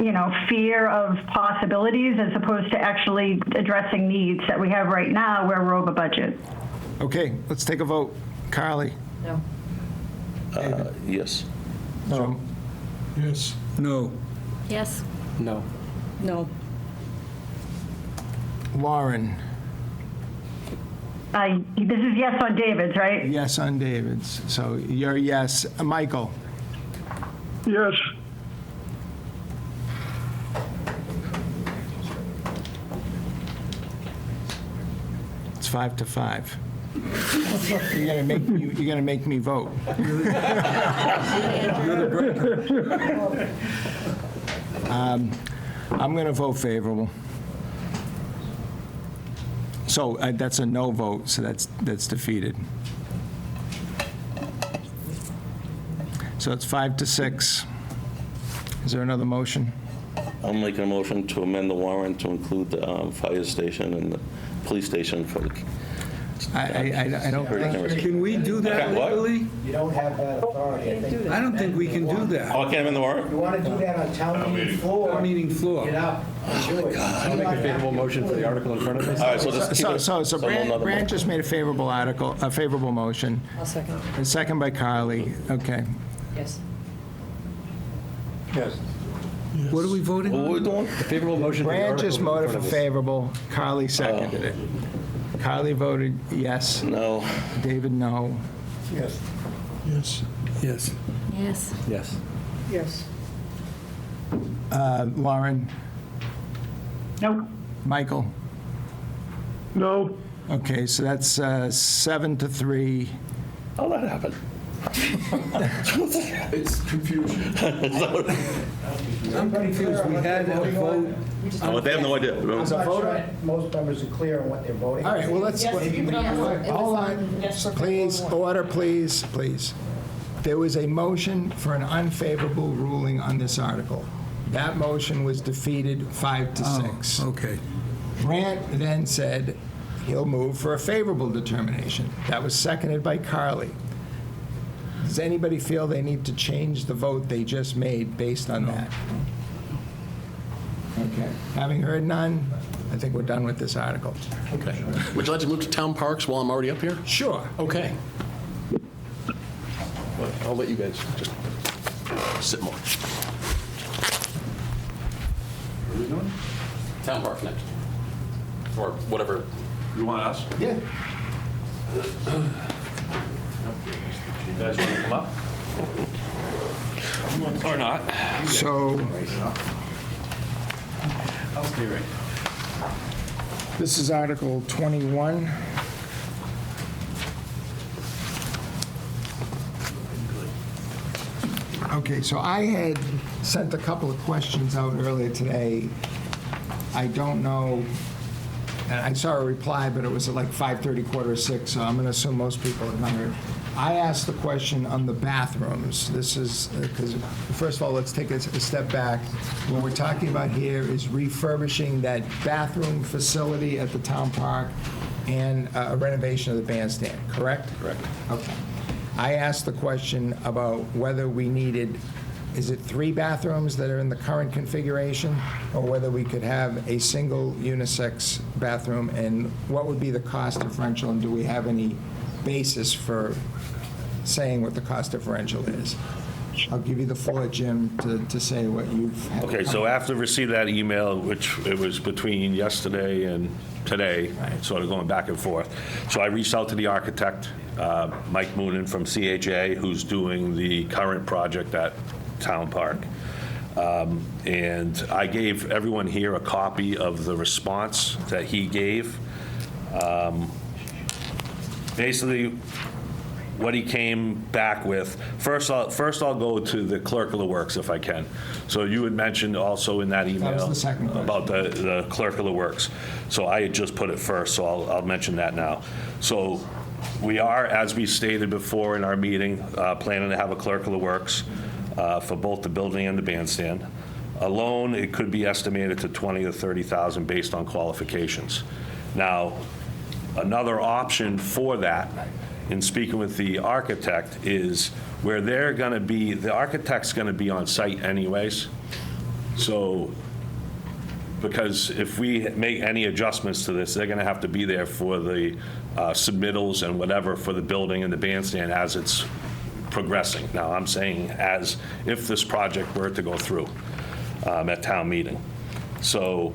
fear of possibilities as opposed to actually addressing needs that we have right now where we're over budget? Okay, let's take a vote. Carly? No. Yes. No. Yes. no. Yes. No. No. Lauren? This is yes on David's, right? Yes on David's. So you're yes. Michael? Yes. It's 5-5. You're gonna make me vote. I'm gonna vote favorable. So that's a no vote, so that's defeated. So it's 5-6. Is there another motion? I'm making a motion to amend the warrant to include the fire station and the police station for the. I don't think, Can we do that Okay, what? legally? You don't have that authority. I think I don't think we can do that. Oh, I can't amend the warrant? you want to do that on town meeting floor. Town meeting floor. Get up and do it. I'll make a favorable motion for the article in front of us. All right, so just keep it. so another Brand mo- just made a favorable motion. I'll second. A second by Carly. Okay. Yes. Yes. What are we voting What on? are we doing? A favorable motion for the Brand article just in front voted of for us. favorable. Carly seconded it. Carly voted yes. No. David, no. Yes. Yes. Yes. Yes. Yes. Yes. Lauren? Nope. Michael? No. Okay, so that's 7-3. How'd that happen? It's confusion. I'm confused. We had a vote. Oh, they have no idea. I'm not sure most members are clear on what they're voting. All right, well, let's, Yes, you can have one. It was hold on- on. yes, Please, order, please, please. There was a motion for an unfavorable ruling on this article. That motion was defeated 5-6. Okay. Grant then said he'll move for a favorable determination. That was seconded by Carly. Does anybody feel they need to change the vote they just made based on that? Okay. Having heard none, I think we're done with this article. Okay. Would you like to move to town parks while I'm already up here? Sure. Okay. Well, I'll let you guys just sit more. Town park next. Or whatever. You want us? Yeah. You guys want to come up? Or not? So, this is Article 21. Okay, so I had sent a couple of questions out earlier today. I don't know, and I saw a reply, but it was at like 5:30, 5:45, so I'm going to assume most people have not heard. I asked the question on the bathrooms. This is, because, first of all, let's take a step back. What we're talking about here is refurbishing that bathroom facility at the town park and a renovation of the bandstand, correct? Correct. Okay. I asked the question about whether we needed, is it 3 bathrooms that are in the current configuration, or whether we could have a single unisex bathroom, and what would be the cost differential, and do we have any basis for saying what the cost differential is? I'll give you the floor, Jim, to say what you've had. Okay, so after receiving that email, which it was between yesterday and today, sort of going back and forth, so I reached out to the architect, Mike Moonen from CHA, who's doing the current project at Town Park. And I gave everyone here a copy of the response that he gave. Basically, what he came back with, first I'll go to the clerk of the works if I can. So you had mentioned also in that email. That was the second question. About the clerk of the works. So I had just put it first, so I'll mention that now. So we are, as we stated before in our meeting, planning to have a clerk of the works for both the building and the bandstand. Alone, it could be estimated to $20,000 to $30,000 based on qualifications. Now, another option for that, in speaking with the architect, is where they're going to be, the architect's going to be on site anyways. So, because if we make any adjustments to this, they're going to have to be there for the submittals and whatever for the building and the bandstand as it's progressing. Now, I'm saying as if this project were to go through at town meeting. So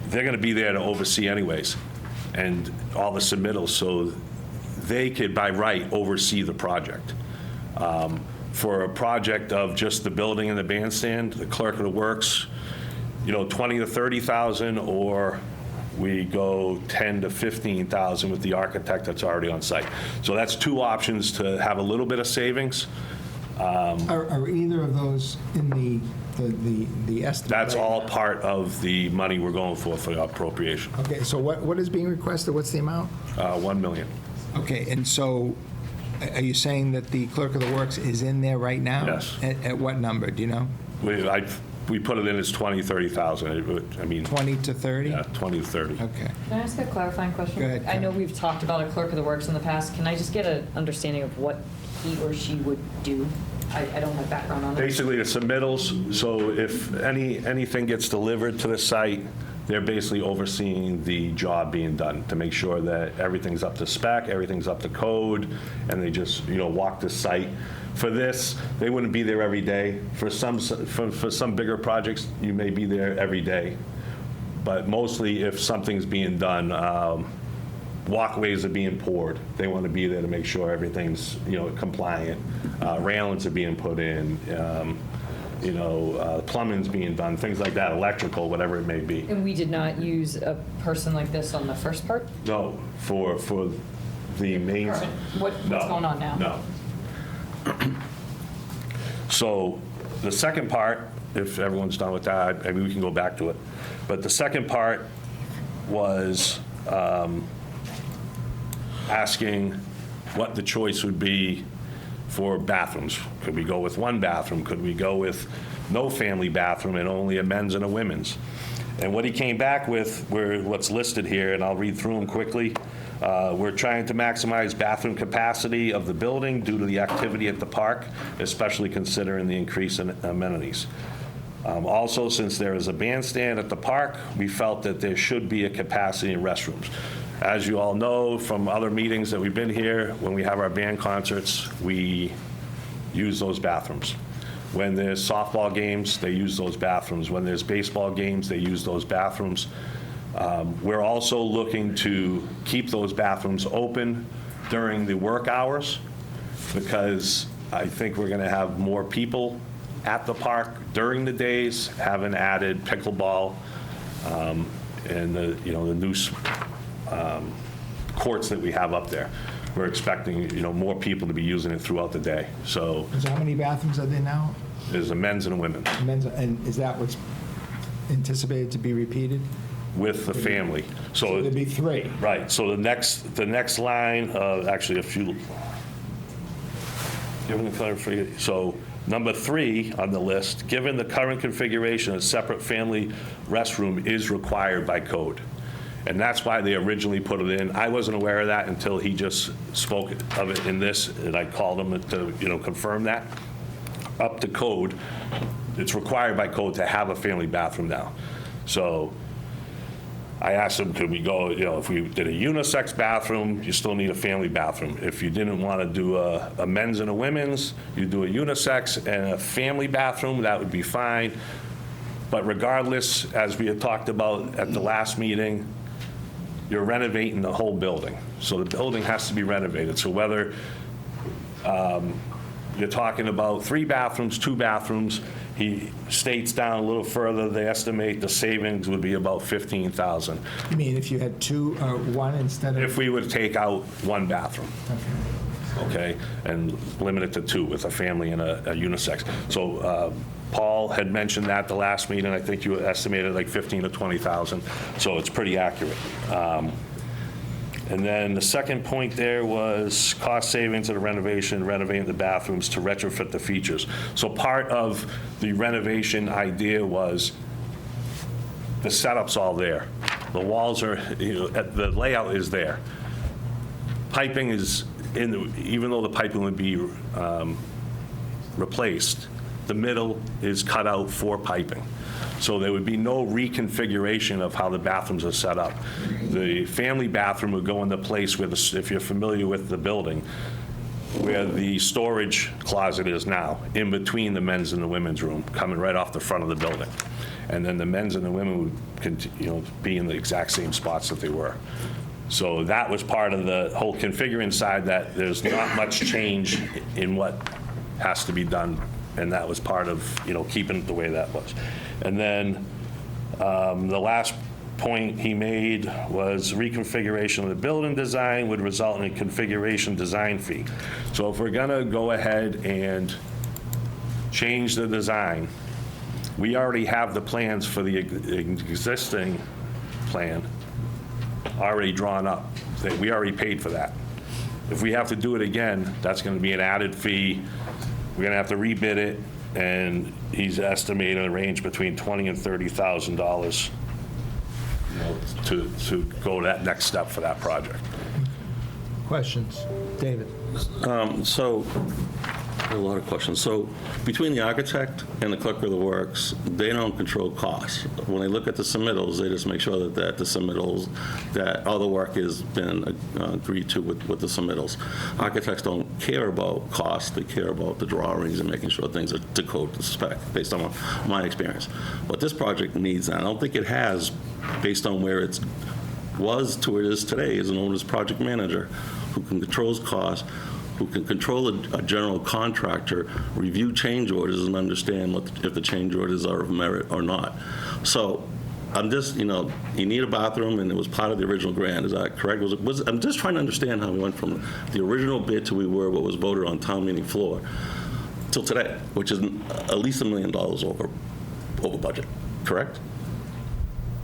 they're going to be there to oversee anyways, and all the submittals, so they could, by right, oversee the project. For a project of just the building and the bandstand, the clerk of the works, $20,000 to $30,000, or we go $10,000 to $15,000 with the architect that's already on site. So that's two options to have a little bit of savings. Are either of those in the estimate? That's all part of the money we're going for the appropriation. Okay, so what is being requested? What's the amount? $1 million. Okay, and so are you saying that the clerk of the works is in there right now? Yes. At what number, do you know? We put it in as $20,000, $30,000. I mean, 20 to 30? yeah, 20 to 30. Okay. Can I ask a clarifying question? Go ahead, I know Karen. we've talked about a clerk of the works in the past. Can I just get an understanding of what he or she would do? I don't have background on it. Basically, the submittals, so if anything gets delivered to the site, they're basically overseeing the job being done to make sure that everything's up to spec, everything's up to code, and they just, walk the site. For this, they wouldn't be there every day. For some bigger projects, you may be there every day. But mostly, if something's being done, walkways are being poured, they want to be there to make sure everything's, compliant. Railings are being put in, plumbing's being done, things like that, electrical, whatever it may be. And we did not use a person like this on the first part? No, for the main. What's going on now? No. So the second part, if everyone's done with that, maybe we can go back to it. But the second part was asking what the choice would be for bathrooms. Could we go with one bathroom? Could we go with no family bathroom and only a men's and a women's? And what he came back with were what's listed here, and I'll read through them quickly. We're trying to maximize bathroom capacity of the building due to the activity at the park, especially considering the increase in amenities. Also, since there is a bandstand at the park, we felt that there should be a capacity in restrooms. As you all know from other meetings that we've been here, when we have our band concerts, we use those bathrooms. When there's softball games, they use those bathrooms. When there's baseball games, they use those bathrooms. We're also looking to keep those bathrooms open during the work hours, because I think we're going to have more people at the park during the days, having added pickleball and the new courts that we have up there. We're expecting more people to be using it throughout the day. So how many bathrooms are there now? there's a men's and a women's. And is that what's anticipated to be repeated? With the family. So there'd be 3. Right, so the next line, actually a few, so number 3 on the list, given the current configuration, a separate family restroom is required by code. And that's why they originally put it in. I wasn't aware of that until he just spoke of it in this, and I called him to, confirm that. Up to code, it's required by code to have a family bathroom now. So I asked him, could we go, if we did a unisex bathroom, you still need a family bathroom. If you didn't want to do a men's and a women's, you do a unisex and a family bathroom, that would be fine. But regardless, as we had talked about at the last meeting, you're renovating the whole building. So the building has to be renovated. So whether you're talking about 3 bathrooms, 2 bathrooms, he states down a little further, they estimate the savings would be about $15,000 You mean if you had one instead of? if we would take out 1 bathroom. Okay, and limit it to 2 with a family and a unisex. So Paul had mentioned that the last meeting, I think you estimated like 15 to 20,000, so it's pretty accurate. And then the second point there was cost savings of the renovation, renovating the bathrooms to retrofit the features. So part of the renovation idea was the setup's all there. The walls are, the layout is there. Piping is even though the piping would be replaced, the middle is cut out for piping. So there would be no reconfiguration of how the bathrooms are set up. The family bathroom would go in the place where, if you're familiar with the building, where the storage closet is now, in between the men's and the women's room, coming right off the front of the building. And then the men's and the women would be in the exact same spots that they were. So that was part of the whole configuring side, that there's not much change in what has to be done, and that was part of, keeping it the way that was. And then the last point he made was reconfiguration of the building design would result in a configuration design fee. So if we're gonna go ahead and change the design, we already have the plans for the existing plan already drawn up. We already paid for that. If we have to do it again, that's gonna be an added fee. We're gonna have to rebid it, and he's estimating a range between $20,000 and $30,000, to go that next step for that project. Questions? David? So, a lot of questions. So, between the architect and the clerk of the works, they don't control costs. When they look at the submittals, they just make sure that the submittals, that all the work has been agreed to with the submittals. Architects don't care about cost, they care about the drawings and making sure things are to code to spec, based on my experience. But this project needs that. I don't think it has, based on where it was to where it is today, as an owner's project manager who can control costs, who can control a general contractor, review change orders, and understand if the change orders are of merit or not. So I'm just, you need a bathroom, and it was part of the original grant. Is that correct? I'm just trying to understand how we went from the original bid to what was voted on town meeting floor till today, which is at least $1 million over budget. Correct?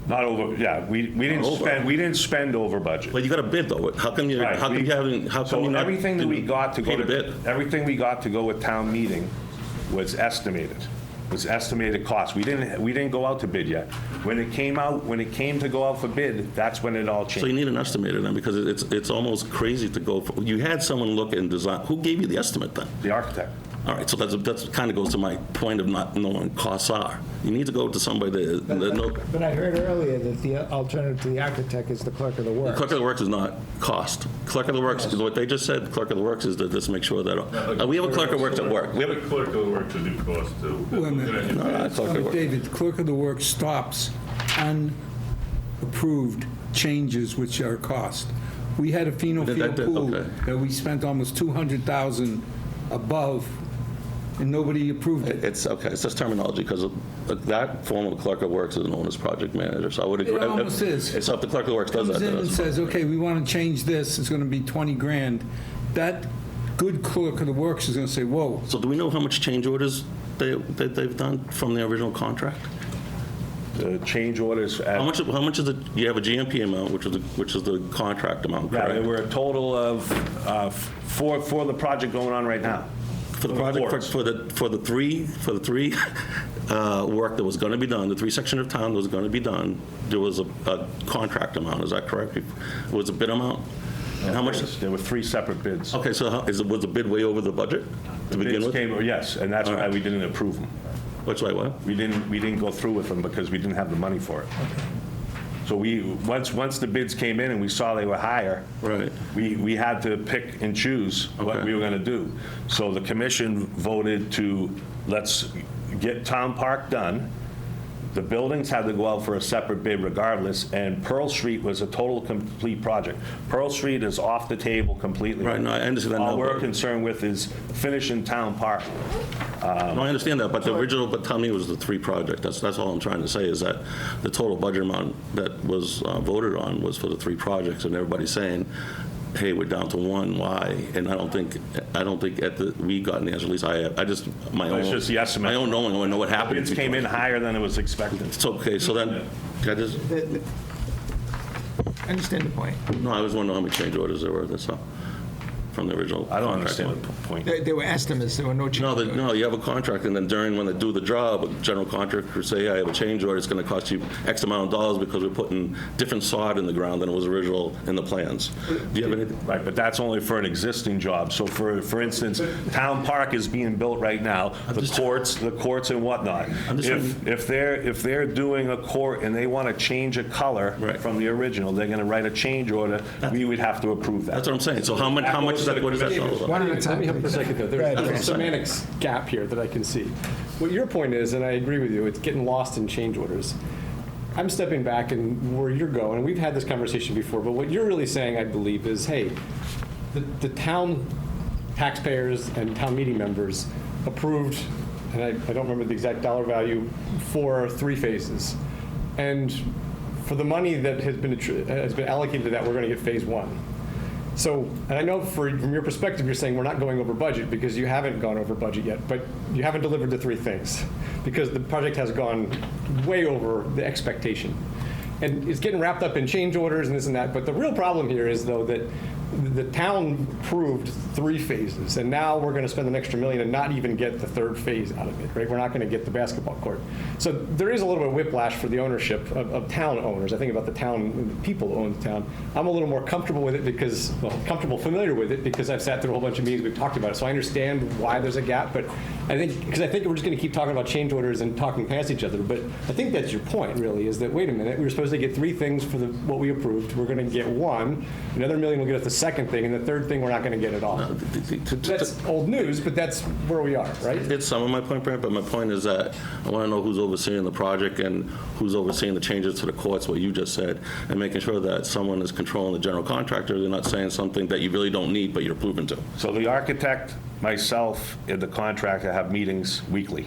Not over, yeah, we didn't spend over budget. But you got a bid though. How come you Right, haven't? How come you not? Everything that we got to go paid a bid? everything we got to go with town meeting was estimated. Was estimated cost. We didn't go out to bid yet. When it came to go out for bid, that's when it all changed. So you need an estimator then, because it's almost crazy to go. You had someone look and design. Who gave you the estimate then? The architect. All right, so that's kind of goes to my point of not knowing what costs are. You need to go to somebody that knows. But I heard earlier that the alternative to the architect is the clerk of the works. Clerk of the works is not cost. Clerk of the works is what they just said. Clerk of the works is to just make sure that we have a clerk of works at work. We have a clerk of the works to do cost too. Wait a minute. No, clerk of the works. David, clerk of the works stops unapproved changes which are cost. We had a phenofield pool okay. that we spent almost $200,000 above, and nobody approved it. It's okay. It's just terminology, because that form of clerk of works is known as project manager. So I would agree. It almost is. So if the clerk of the works does that, Comes in then and that's says, okay, we want to change this, it's going to be 20 grand. That good clerk of the works is going to say, whoa. So do we know how much change orders they've done from the original contract? The change orders. How much is it? You have a GMP amount, which is the contract amount, Yeah, correct? there were a total of for the project going on right now. For the project, for the three work that was going to be done, the 3 section of town was going to be done, there was a contract amount, is that correct? It was a bid amount? And how much? There were 3 separate bids. Okay, so was the bid way over the budget to begin with? Yes, and that's why we didn't approve them. Which way, what? We didn't go through with them because we didn't have the money for it. So once the bids came in and we saw they were higher, Right. we had to pick and choose what Okay. we were going to do. So the commission voted to, let's get Town Park done. The buildings had to go out for a separate bid regardless, and Pearl Street was a total complete project. Pearl Street is off the table completely. Right, no, I understand that All now, we're but- concerned with is finishing Town Park. No, I understand that, but the original, but tell me it was the 3 project. That's all I'm trying to say, is that the total budget amount that was voted on was for the 3 projects, and everybody's saying, hey, we're down to 1, why? And I don't think we got an answer, at least I just, my own. It's just the estimate. My own knowing, I know what happened. Bids came in higher than it was expected. It's okay, so then, can I just, I understand the point. no, I was wondering how many change orders there were, that's all, from the original. I don't contract. understand the point. They were estimates, there were no changes. No, you have a contract, and then when they do the job, a general contractor say, I have a change order, it's going to cost you X amount of dollars because we're putting different sod in the ground than it was original in the plans. Do you have anything? Right, but that's only for an existing job. So for instance, Town Park is being built right now, the courts and whatnot. If they're doing a court and they want to change a color Right. from the original, they're going to write a change order, we would have to approve that. That's what I'm saying. So how much is that, what is that all about? One at a Let time, me help for a please. second, though. Go ahead, There's a Chris. semantics gap here that I can see. What your point is, and I agree with you, it's getting lost in change orders. I'm stepping back and where you're going, and we've had this conversation before, but what you're really saying, I believe, is, hey, the town taxpayers and town meeting members approved, and I don't remember the exact dollar value, for 3 phases. And for the money that has been allocated to that, we're going to get phase 1. So, and I know from your perspective, you're saying we're not going over budget because you haven't gone over budget yet, but you haven't delivered the 3 things because the project has gone way over the expectation. And it's getting wrapped up in change orders and this and that, but the real problem here is, though, that the town approved 3 phases, and now we're going to spend an extra $1 million and not even get the 3rd phase out of it, right? We're not going to get the basketball court. So there is a little bit of whiplash for the ownership of town owners. I think about the town, the people who own the town. I'm a little more comfortable with it because, familiar with it because I've sat through a whole bunch of meetings, we've talked about it, so I understand why there's a gap, but I think we're just going to keep talking about change orders and talking past each other, but I think that's your point, really, is that, wait a minute, we were supposed to get 3 things for what we approved. We're going to get 1, another $1 million will get us the 2nd thing, and the 3rd thing we're not going to get at all. That's old news, but that's where we are, right? It's some of my point, Brent, but my point is that I want to know who's overseeing the project and who's overseeing the changes to the courts, what you just said, and making sure that someone is controlling the general contractor. They're not saying something that you really don't need, but you're approving to. So the architect, myself, and the contractor have meetings weekly.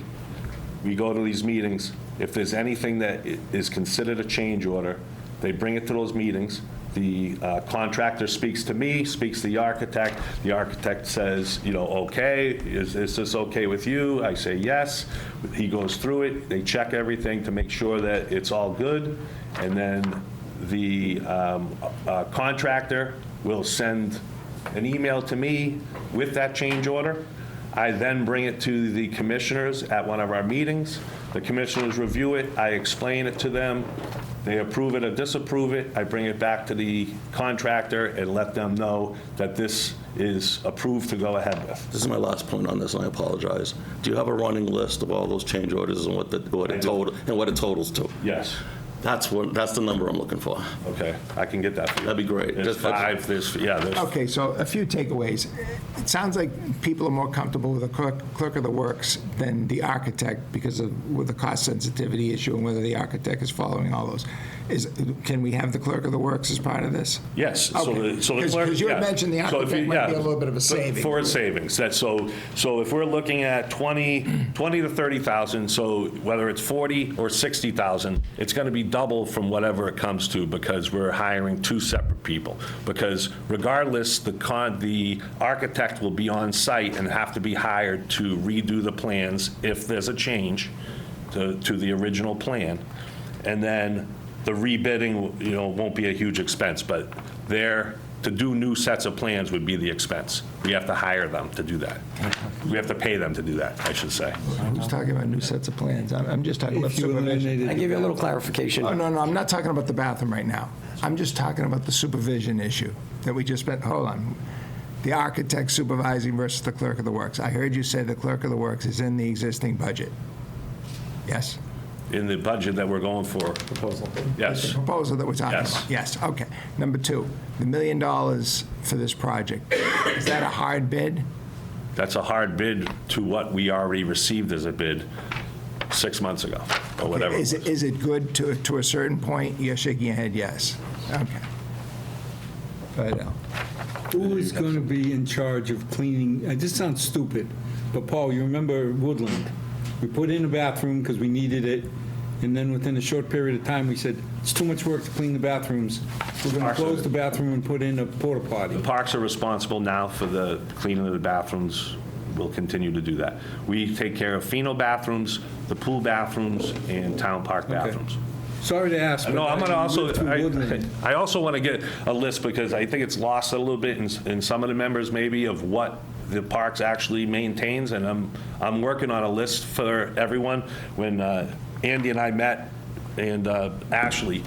We go to these meetings. If there's anything that is considered a change order, they bring it to those meetings. The contractor speaks to me, speaks to the architect. The architect says, okay, is this okay with you? I say yes. He goes through it. They check everything to make sure that it's all good. And then the contractor will send an email to me with that change order. I then bring it to the commissioners at one of our meetings. The commissioners review it. I explain it to them. They approve it or disapprove it. I bring it back to the contractor and let them know that this is approved to go ahead with. This is my last point on this, and I apologize. Do you have a running list of all those change orders and what it totals to? Yes. That's the number I'm looking for. Okay, I can get that for you. That'd be great. There's 5, there's. Okay, so a few takeaways. It sounds like people are more comfortable with the clerk of the works than the architect because with the cost sensitivity issue and whether the architect is following all those. Can we have the clerk of the works as part of this? Yes. Okay. So the clerk. Because you had mentioned the architect might be a little bit of a saving. For a savings. So if we're looking at 20 to 30,000, so whether it's 40 or 60,000, it's going to be double from whatever it comes to because we're hiring 2 separate people. Because regardless, the architect will be on site and have to be hired to redo the plans if there's a change to the original plan. And then the rebidding, won't be a huge expense, but to do new sets of plans would be the expense. We have to hire them to do that. We have to pay them to do that, I should say. Who's talking about new sets of plans? I'm just talking about supervision. I give you a little clarification. Oh, no, I'm not talking about the bathroom right now. I'm just talking about the supervision issue that we just spent, hold on. The architect supervising versus the clerk of the works. I heard you say the clerk of the works is in the existing budget. Yes? in the budget that we're going for. Proposal. Yes. The proposal that we're talking Yes. about? Yes, okay. Number two, the $1 million for this project, is that a hard bid? That's a hard bid to what we already received as a bid 6 months ago, or whatever. Is it good to a certain point? You're shaking your head, yes. Okay. But, Who is going to be in charge of cleaning? This sounds stupid, but Paul, you remember Woodland? We put in a bathroom because we needed it, and then within a short period of time, we said, it's too much work to clean the bathrooms. We're going to close the bathroom and put in a porta potty. The parks are responsible now for the cleaning of the bathrooms. We'll continue to do that. We take care of Pheno bathrooms, the pool bathrooms, and town park bathrooms. Sorry to ask. No, I'm going to also, Woodland. I also want to get a list, because I think it's lost a little bit in some of the members maybe of what the parks actually maintains, and I'm working on a list for everyone. When Andy and I met, and Ashley,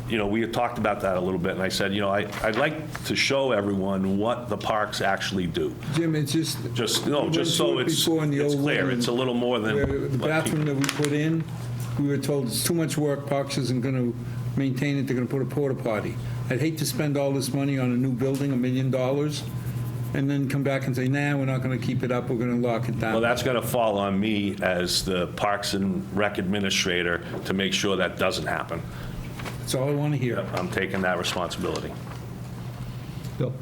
we had talked about that a little bit, and I said, I'd like to show everyone what the parks actually do. Jim, it's just so it's clear. It's a little more than the bathroom that we put in. We were told it's too much work, Parks isn't going to maintain it, they're going to put a porta potty. I'd hate to spend all this money on a new building, $1 million, and then come back and say, nah, we're not going to keep it up, we're going to lock it down. Well, that's going to fall on me as the Parks and Rec administrator to make sure that doesn't happen. That's all I want to hear. I'm taking that responsibility. Bill?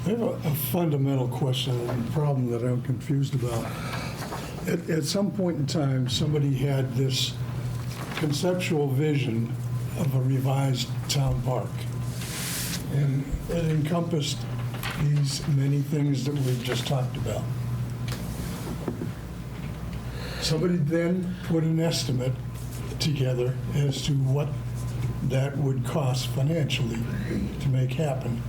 I have a fundamental question and problem that I'm confused about. At some point in time, somebody had this conceptual vision of a revised town park. And it encompassed these many things that we've just talked about. Somebody then put an estimate together as to what that would cost financially to make happen.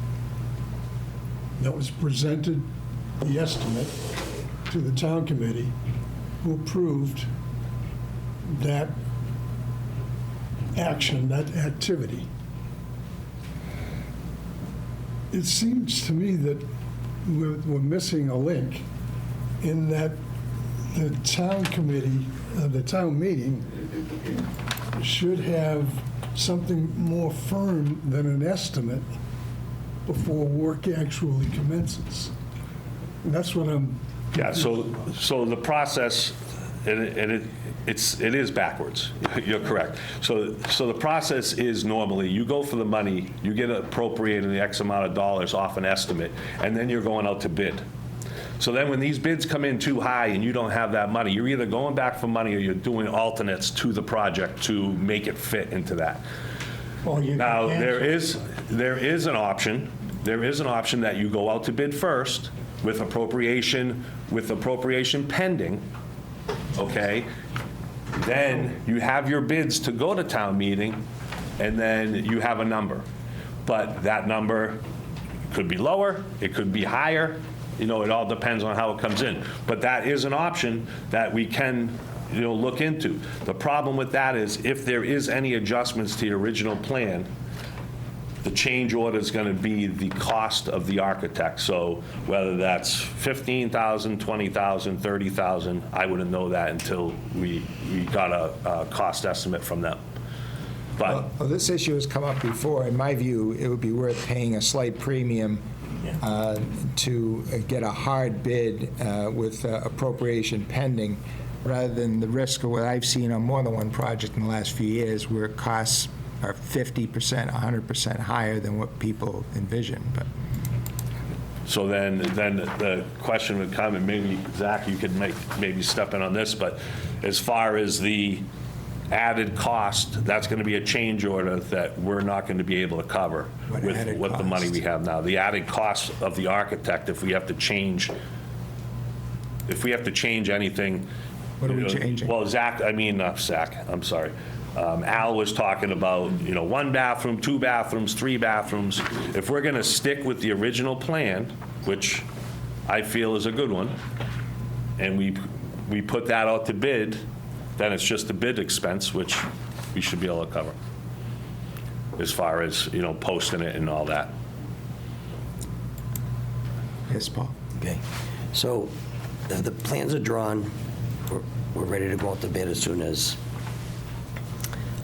That was presented, the estimate, to the town committee, who approved that action, that activity. It seems to me that we're missing a link in that the town committee, the town meeting should have something more firm than an estimate before work actually commences. And that's what I'm... Yeah, so the process, it is backwards. You're correct. So the process is normally, you go for the money, you get appropriated the X amount of dollars off an estimate, and then you're going out to bid. So then when these bids come in too high and you don't have that money, you're either going back for money or you're doing alternates to the project to make it fit into that. Now, there is an option. There is an option that you go out to bid first with appropriation pending, okay? Then you have your bids to go to town meeting, and then you have a number. But that number could be lower, it could be higher, it all depends on how it comes in. But that is an option that we can look into. The problem with that is if there is any adjustments to the original plan, the change order is going to be the cost of the architect. So whether that's $15,000, $20,000, $30,000, I wouldn't know that until we got a cost estimate from them. But well, this issue has come up before. In my view, it would be worth paying a slight premium to get a hard bid with appropriation pending, rather than the risk of what I've seen on more than one project in the last few years where costs are 50%, 100% higher than what people envision. But so then the question would come, and maybe, Zach, you could maybe step in on this, but as far as the added cost, that's going to be a change order that we're not going to be able to cover with what the money we have now. The added cost of the architect, if we have to change anything. What are we changing? Well, Zach, I'm sorry. Al was talking about, 1 bathroom, 2 bathrooms, 3 bathrooms. If we're going to stick with the original plan, which I feel is a good one, and we put that out to bid, then it's just a bid expense, which we should be able to cover, as far as, posting it and all that. Yes, Paul. Okay. So the plans are drawn. We're ready to go out to bid as soon as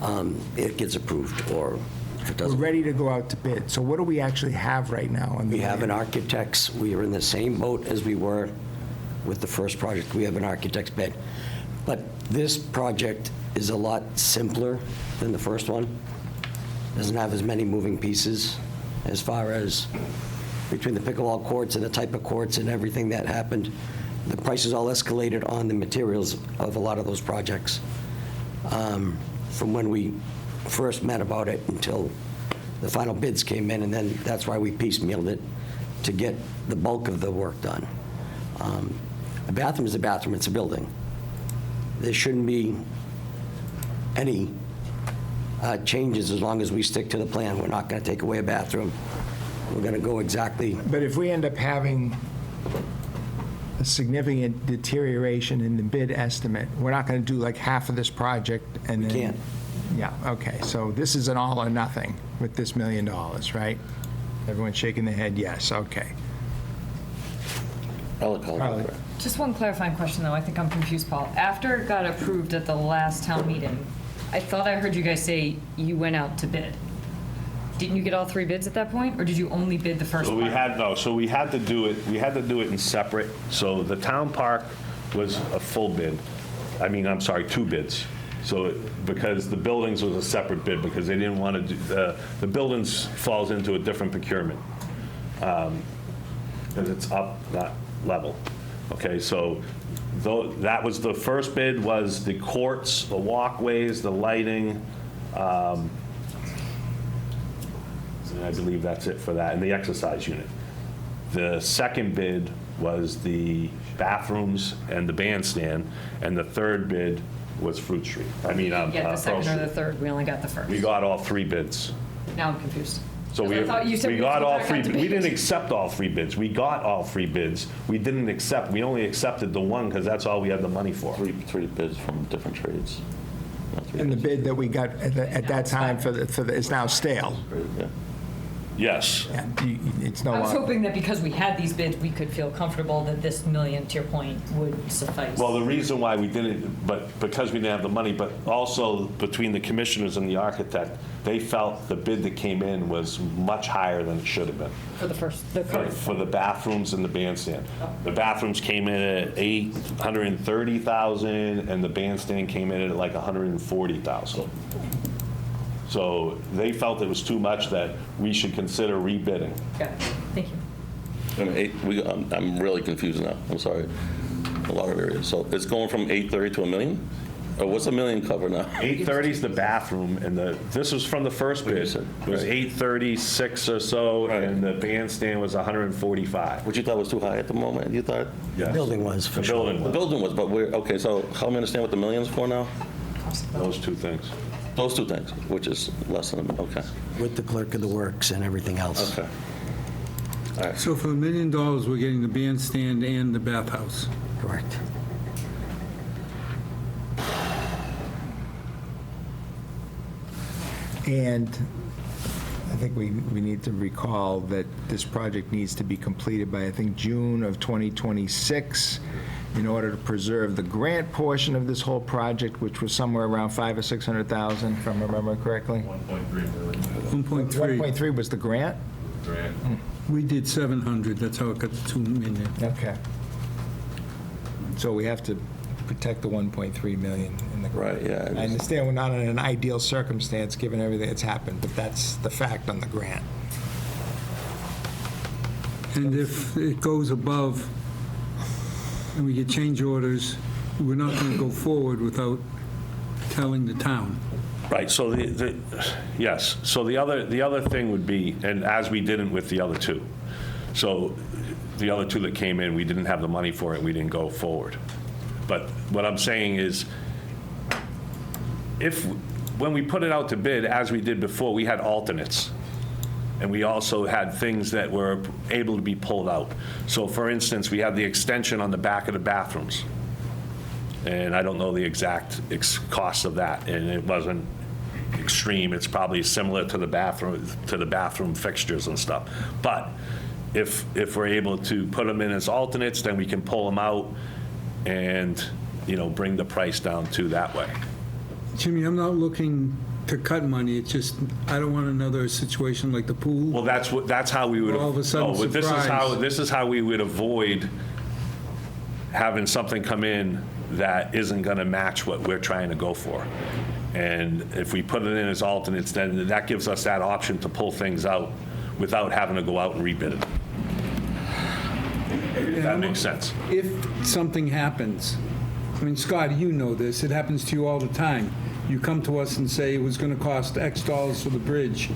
it gets approved, or if it We're doesn't. ready to go out to bid. So what do we actually have right now? On the We have an land? architect's, we are in the same boat as we were with the first project. We have an architect's bid. But this project is a lot simpler than the first one. Doesn't have as many moving pieces as far as between the pickleball courts and the type of courts and everything that happened. The prices all escalated on the materials of a lot of those projects from when we first met about it until the final bids came in, and then that's why we piecemealed it to get the bulk of the work done. A bathroom is a bathroom, it's a building. There shouldn't be any changes as long as we stick to the plan. We're not going to take away a bathroom. We're going to go exactly. But if we end up having a significant deterioration in the bid estimate, we're not going to do like half of this project and then... Can't. Yeah, okay, so this is an all or nothing with this $1 million, right? Everyone's shaking their head, yes, okay. Carly. Just one clarifying question, though. I think I'm confused, Paul. After it got approved at the last town meeting, I thought I heard you guys say you went out to bid. Didn't you get all 3 bids at that point, or did you only bid the first So part? we had to do it in separate. So the town park was a full bid. I mean, I'm sorry, 2 bids. So, because the buildings was a separate bid, because they didn't want to do, the buildings falls into a different procurement. Because it's up, not level. Okay, so that was the first bid, was the courts, the walkways, the lighting, and I believe that's it for that, and the exercise unit. The second bid was the bathrooms and the bandstand, and the third bid was Fruit Street. I mean, Get the Pearl second or the Street. third, we only got the first. We got all 3 bids. Now I'm confused. So 'Cause I thought you said we we got could all back 3, out to we bid. didn't accept all 3 bids. We got all 3 bids. We didn't accept, we only accepted the one because that's all we had the money for. Three bids from different trades. Not 3 And the bids. bid that we got at that time for the, is now stale. Yeah. Yes. Yeah, it's no I was longer... hoping that because we had these bids, we could feel comfortable that this million, to your point, would suffice. Well, the reason why we didn't, but because we didn't have the money, but also between the commissioners and the architect, they felt the bid that came in was much higher than it should have been. For the first, the current. For the bathrooms and the bandstand. The bathrooms came in at $830,000, and the bandstand came in at like $140,000. So they felt it was too much, that we should consider rebidding. Got it. Thank you. I'm really confused now, I'm sorry. A lot of areas. So it's going from 830 to $1 million? Or what's $1 million cover now? 830 is the bathroom, and this was from the first bid. It was 836 or so, and the bandstand was 145. Which you thought was too high at the moment, you thought? Yes. Building was, for The sure. building The was, building was, but we're, okay, so help me understand what the million's for now? those 2 things. Those 2 things, which is less than, okay, With the clerk of the works and everything else. okay. So for $1 million, we're getting the bandstand and the bathhouse. Correct. And I think we need to recall that this project needs to be completed by, I think, June of 2026 in order to preserve the grant portion of this whole project, which was somewhere around $500,000 or $600,000, if I remember correctly. 1.3 million 1.3. 1.3 was the grant? grant. We did 700, that's how it got to 2 million. Okay. So we have to protect the 1.3 million in the grant. Right, yeah. I understand we're not in an ideal circumstance, given everything that's happened, but that's the fact on the grant. And if it goes above and we get change orders, we're not going to go forward without telling the town. Right, so yes, so the other thing would be, and as we didn't with the other 2, so the other 2 that came in, we didn't have the money for it, we didn't go forward. But what I'm saying is, when we put it out to bid, as we did before, we had alternates. And we also had things that were able to be pulled out. So for instance, we had the extension on the back of the bathrooms. And I don't know the exact cost of that, and it wasn't extreme. It's probably similar to the bathroom fixtures and stuff. But if we're able to put them in as alternates, then we can pull them out and, bring the price down too that way. Jimmy, I'm not looking to cut money, it's just, I don't want another situation like the pool. Well, that's how we would. All of a sudden, but surprise. this is how we would avoid having something come in that isn't going to match what we're trying to go for. And if we put it in as alternates, then that gives us that option to pull things out without having to go out and rebid it. If that makes sense. If something happens, I mean, Scott, you know this, it happens to you all the time. You come to us and say it was going to cost X dollars for the bridge.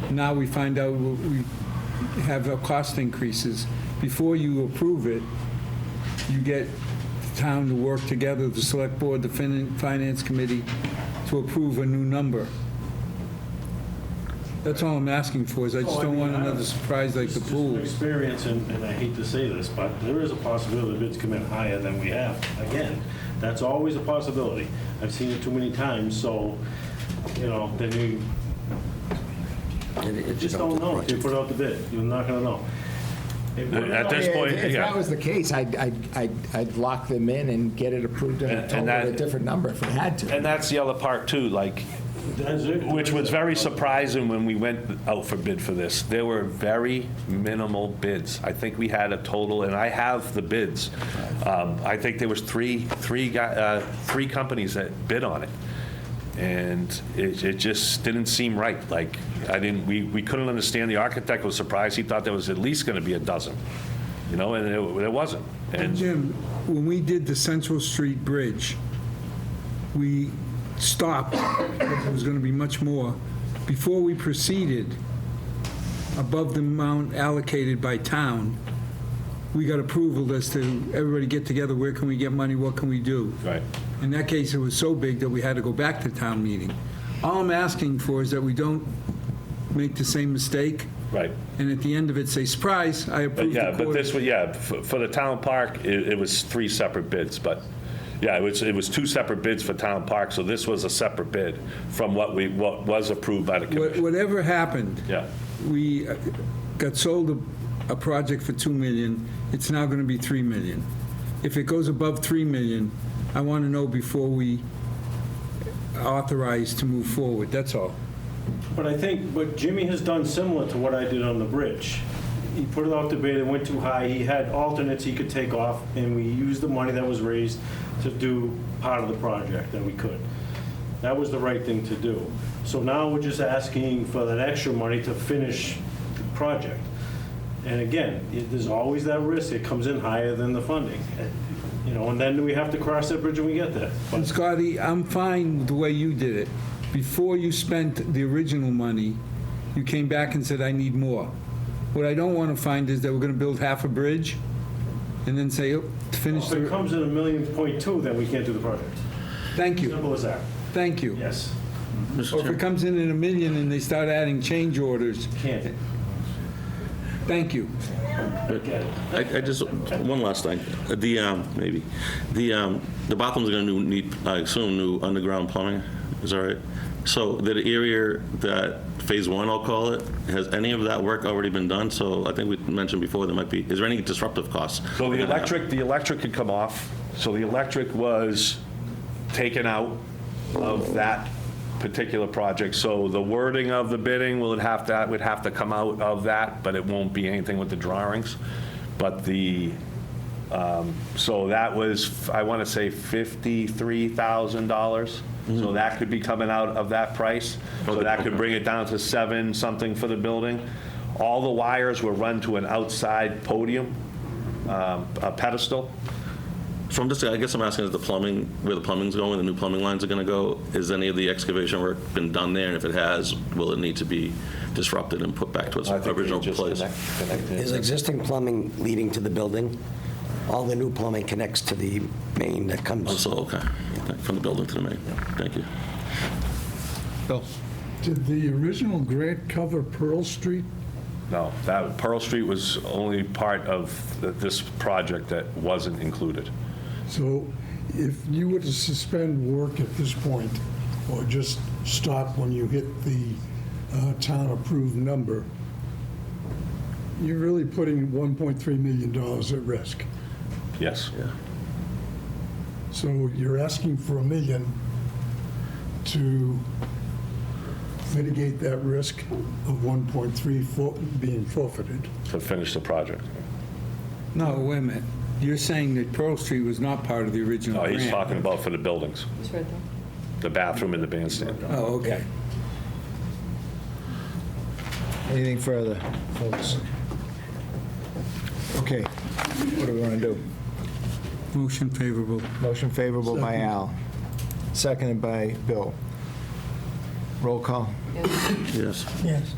Now we find out we have cost increases. Before you approve it, you get the town to work together, the select board, the finance committee, to approve a new number. That's all I'm asking for, is I just don't want another surprise like the pool. Experience, and I hate to say this, but there is a possibility bids come in higher than we have. Again, that's always a possibility. I've seen it too many times, so, then you just don't know until you put out the bid. You're not going to know. At this point, If that was the case, I'd lock them in and get it approved in October at a different number if we had to. And that's the other part too, like, which was very surprising when we went out for bid for this. There were very minimal bids. I think we had a total, and I have the bids. I think there was three companies that bid on it. And it just didn't seem right. Like, we couldn't understand. The architect was surprised. He thought there was at least going to be a dozen, and it wasn't. And Jim, when we did the Central Street Bridge, we stopped, because it was going to be much more. Before we proceeded, above the amount allocated by town, we got approval as to everybody get together, where can we get money, what can we do? Right. In that case, it was so big that we had to go back to town meeting. All I'm asking for is that we don't make the same mistake. Right. And at the end of it, say, surprise, I approved the But quarter. this was, for the town park, it was 3 separate bids, but, yeah, it was 2 separate bids for town park, so this was a separate bid from what was approved by the commission. Whatever happened, Yeah. we got sold a project for $2 million. It's now going to be $3 million. If it goes above $3 million, I want to know before we authorize to move forward, that's all. But I think what Jimmy has done similar to what I did on the bridge. He put it out to bid, it went too high, he had alternates he could take off, and we used the money that was raised to do part of the project that we could. That was the right thing to do. So now we're just asking for that extra money to finish the project. And again, there's always that risk, it comes in higher than the funding. And then we have to cross that bridge when we get there. And Scotty, I'm fine with the way you did it. Before you spent the original money, you came back and said, I need more. What I don't want to find is that we're going to build half a bridge and then say, oh, to finish If it the... comes in $1.2 million, then we can't do the project. Thank you. Simple as that. Thank you. Yes. Or if it comes in at $1 million and they start adding change orders, Can't. thank you. I just, one last thing. Maybe. The Botham's going to need, I assume, new underground plumbing. Is that right? So the area that Phase 1, I'll call it, has any of that work already been done? So I think we mentioned before there might be, is there any disruptive costs? So the electric could come off. So the electric was taken out of that particular project. So the wording of the bidding would have to come out of that, but it won't be anything with the drawings. But so that was, I want to say, $53,000. So that could be coming out of that price. So that could bring it down to 7 something for the building. All the wires were run to an outside podium, a pedestal. So I guess I'm asking, is the plumbing, where the plumbing's going, the new plumbing lines are going to go, is any of the excavation work been done there? And if it has, will it need to be disrupted and put back to its original place? Is existing plumbing leading to the building? All the new plumbing connects to the main that comes. Oh, okay. From the building to the main. Thank you. Bill? Did the original grant cover Pearl Street? No, that Pearl Street was only part of this project that wasn't included. So if you were to suspend work at this point, or just stop when you hit the town-approved number, you're really putting $1.3 million at risk. Yes. Yeah. So you're asking for $1 million to mitigate that risk of 1.3 being forfeited? To finish the project. No, wait a minute. You're saying that Pearl Street was not part of the original Oh, grant? he's talking about for the buildings, It's right there. the bathroom and the bandstand. Oh, okay. Anything further, folks? Okay, what do we want to do? Motion favorable. Motion favorable by Al, seconded by Bill. Roll call. Yes. Yes.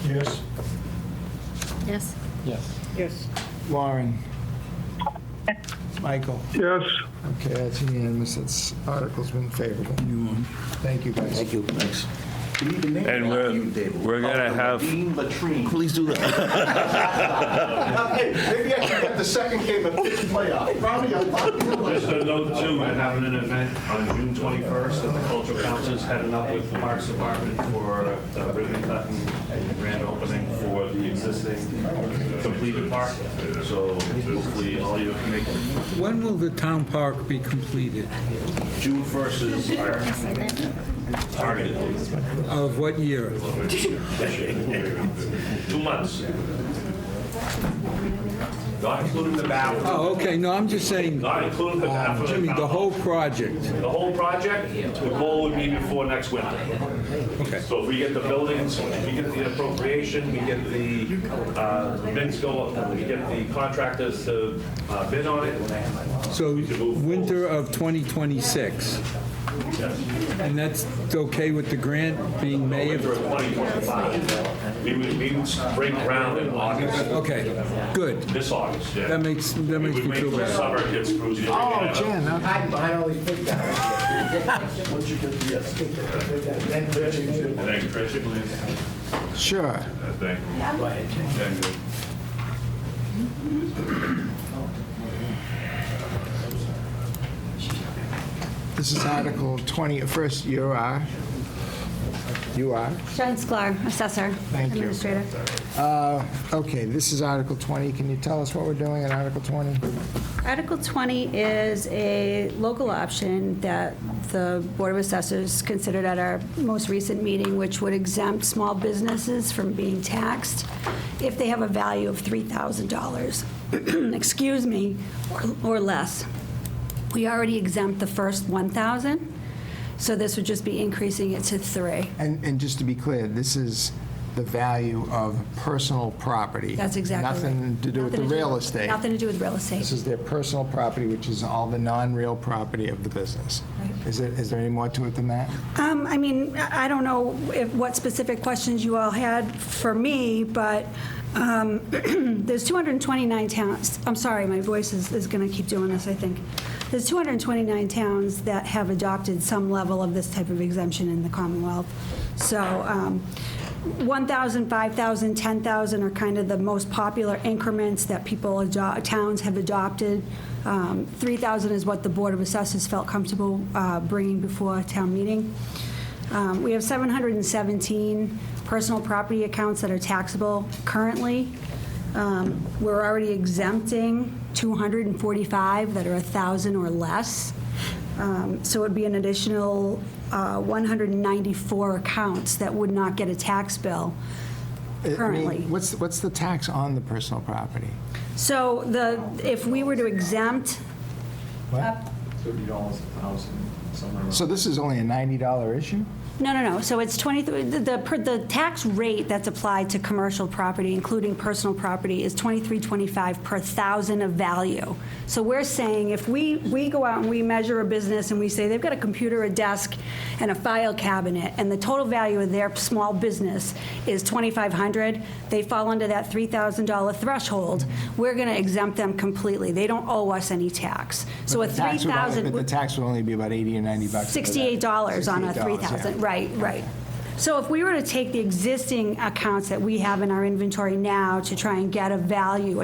Yes. Yes. Yes. Lauren? Michael? Yes. Okay, that's unanimous. That's, article's been favorable. Thank you, guys. Thank you. Thanks. And we're going to have, Please do that. Maybe I can get the second game of pitch playoff. Probably Just a note too, we're having an event on June 21st at the Cultural Council's heading up with the Parks Department for the ribbon cutting and grand opening for the existing completed park. So hopefully all you can make it. When will the town park be completed? June 1st is our targeted date. Of what year? 2 months. Not including the bathroom. Oh, okay, no, I'm just saying, Not including the bathroom. Jimmy, the whole project. The whole project, the goal would be before next winter. Okay. So if we get the buildings, we get the appropriation, we get the bids go up, we get the contractors to bid on it. So winter of 2026. And that's okay with the grant being May Winter of? of 2025. We would break ground in August, Okay, good. this August, yeah. That makes We me would wait feel till the better. summer gets through. so you Oh, can, Jen, okay. Hiding behind all these big guys. Once you get the, Then Richard, And then Chris, please. Sure. Thank you. Thank you. This is Article 20. First, you are? You are? Jen Sklar, Assessor, Thank you. Administrator. Okay, this is Article 20. Can you tell us what we're doing in Article 20? Article 20 is a local option that the Board of Assessors considered at our most recent meeting, which would exempt small businesses from being taxed if they have a value of $3,000, excuse me, or less. We already exempt the first 1,000, so this would just be increasing it to 3. And just to be clear, this is the value of personal property. That's exactly right. Nothing to do with the Nothing to real estate. Nothing to do with real estate. This is their personal property, which is all the non-real property of the business. Right. Is there any more to it than that? I mean, I don't know what specific questions you all had for me, but there's 229 towns. I'm sorry, my voice is going to keep doing this, I think. There's 229 towns that have adopted some level of this type of exemption in the Commonwealth. So 1,000, 5,000, 10,000 are kind of the most popular increments that towns have adopted. 3,000 is what the Board of Assessors felt comfortable bringing before a town meeting. We have 717 personal property accounts that are taxable currently. We're already exempting 245 that are 1,000 or less. So it would be an additional 194 accounts that would not get a tax bill currently. I mean, what's the tax on the personal property? So if we were to exempt, What? $30 a thousand, somewhere around. So this is only a $90 issue? no. So it's 23, the tax rate that's applied to commercial property, including personal property, is $23.25 per thousand of value. So we're saying if we go out and we measure a business and we say they've got a computer, a desk, and a file cabinet, and the total value of their small business is $2,500, they fall under that $3,000 threshold, we're going to exempt them completely. They don't owe us any tax. So a But the tax would only- $3,000 But the tax would only be about $80 or $90. $68 on a $68, $3,000, yeah. right. So if we were to take the existing accounts that we have in our inventory now to try and get a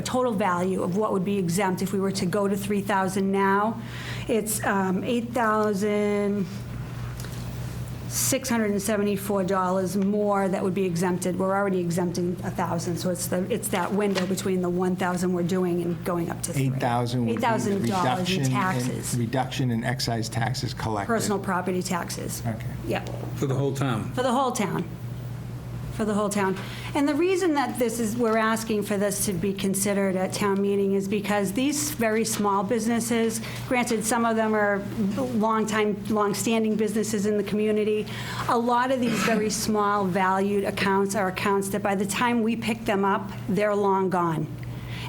total value of what would be exempt if we were to go to 3,000 now, it's $8,674 more that would be exempted. We're already exempting 1,000, so it's that window between the 1,000 we're doing and going up to 3. $8,000 would be the $8,000 in taxes, reduction in excise taxes collected. personal property taxes. Okay. Yep. For the whole town. For the whole town. for the whole town. And the reason that we're asking for this to be considered at town meeting is because these very small businesses, granted, some of them are long-standing businesses in the community, a lot of these very small valued accounts are accounts that by the time we pick them up, they're long gone.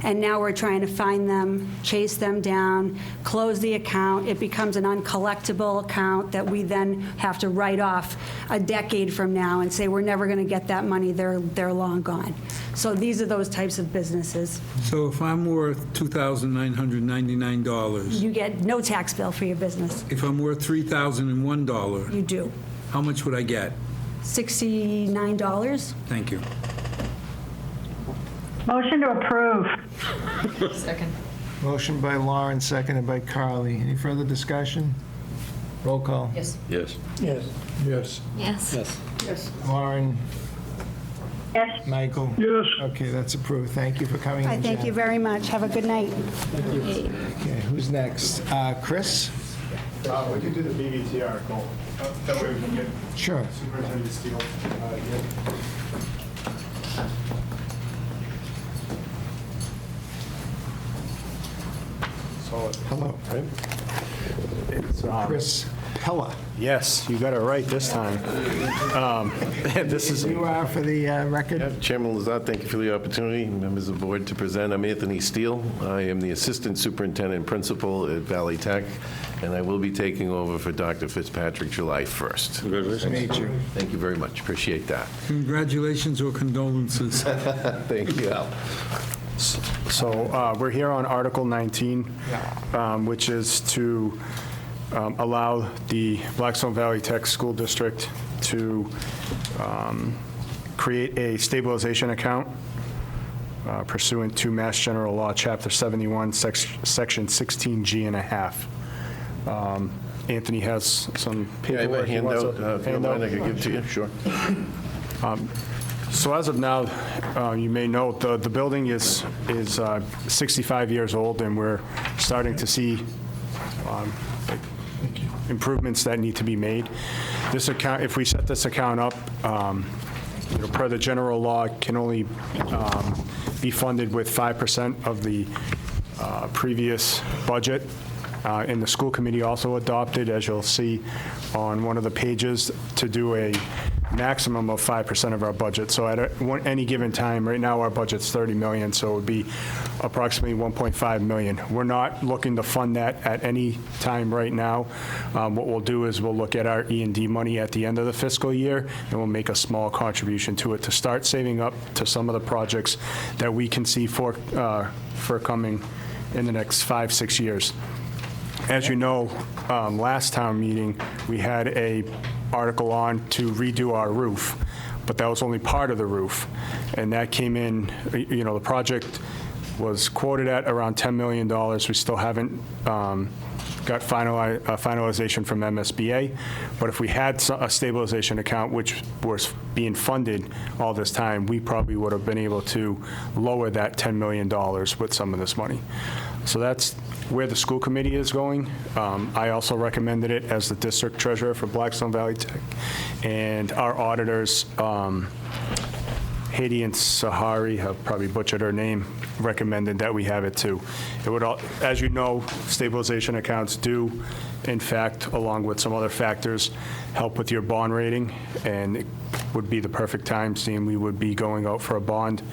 And now we're trying to find them, chase them down, close the account. It becomes an uncollectible account that we then have to write off a decade from now and say, we're never going to get that money, they're long gone. So these are those types of businesses. So if I'm worth $2,999, You get no tax bill for your business. if I'm worth $3,001, You do. how much would I get? $69? Thank you. Motion to approve. Second. Motion by Lauren, seconded by Carly. Any further discussion? Roll call. Yes. Yes. Yes. Yes. Yes. Yes. Lauren, Yes. Michael? Yes. Okay, that's approved. Thank you for coming in, I thank Jen. you very much. Have a good night. Okay, who's next? Chris? We can do the BBT article. That way we can get Sure. Superintendent Steele here. Hello. It's, Chris Pella. Yes, you got it right this time. This is. You are for the record? Chairman Lazat, thank you for the opportunity, members of the board, to present. I'm Anthony Steele. I am the Assistant Superintendent Principal at Valley Tech, and I will be taking over for Dr. Fitzpatrick July 1st. Congratulations. Meet you. Thank you very much. Appreciate that. Congratulations or condolences. Thank you. So we're here on Article 19, which is to allow the Blackstone Valley Tech School District to create a stabilization account pursuant to Mass General Law, Chapter 71, Section 16G and a half. Anthony has some Yeah, I have a paperwork. He wants handout. If you don't mind, I could give it to you. Sure. So as of now, you may know, the building is 65 years old, and we're starting to see improvements that need to be made. This account, if we set this account up, per the general law, can only be funded with 5% of the previous budget. And the school committee also adopted, as you'll see on one of the pages, to do a maximum of 5% of our budget. So at any given time, right now our budget's $30 million, so it would be approximately $1.5 million. We're not looking to fund that at any time right now. What we'll do is we'll look at our E&D money at the end of the fiscal year, and we'll make a small contribution to it to start saving up to some of the projects that we can see for coming in the next 5-6 years. As you know, last town meeting, we had a article on to redo our roof, but that was only part of the roof. And that came in, the project was quoted at around $10 million. We still haven't got finalization from MSBA. But if we had a stabilization account, which was being funded all this time, we probably would have been able to lower that $10 million with some of this money. So that's where the school committee is going. I also recommended it as the district treasurer for Blackstone Valley Tech. And our auditors, Hadi and Sahari, have probably butchered her name, recommended that we have it too. It would, as you know, stabilization accounts do, in fact, along with some other factors, help with your bond rating, and it would be the perfect time, seeing we would be going out for a bond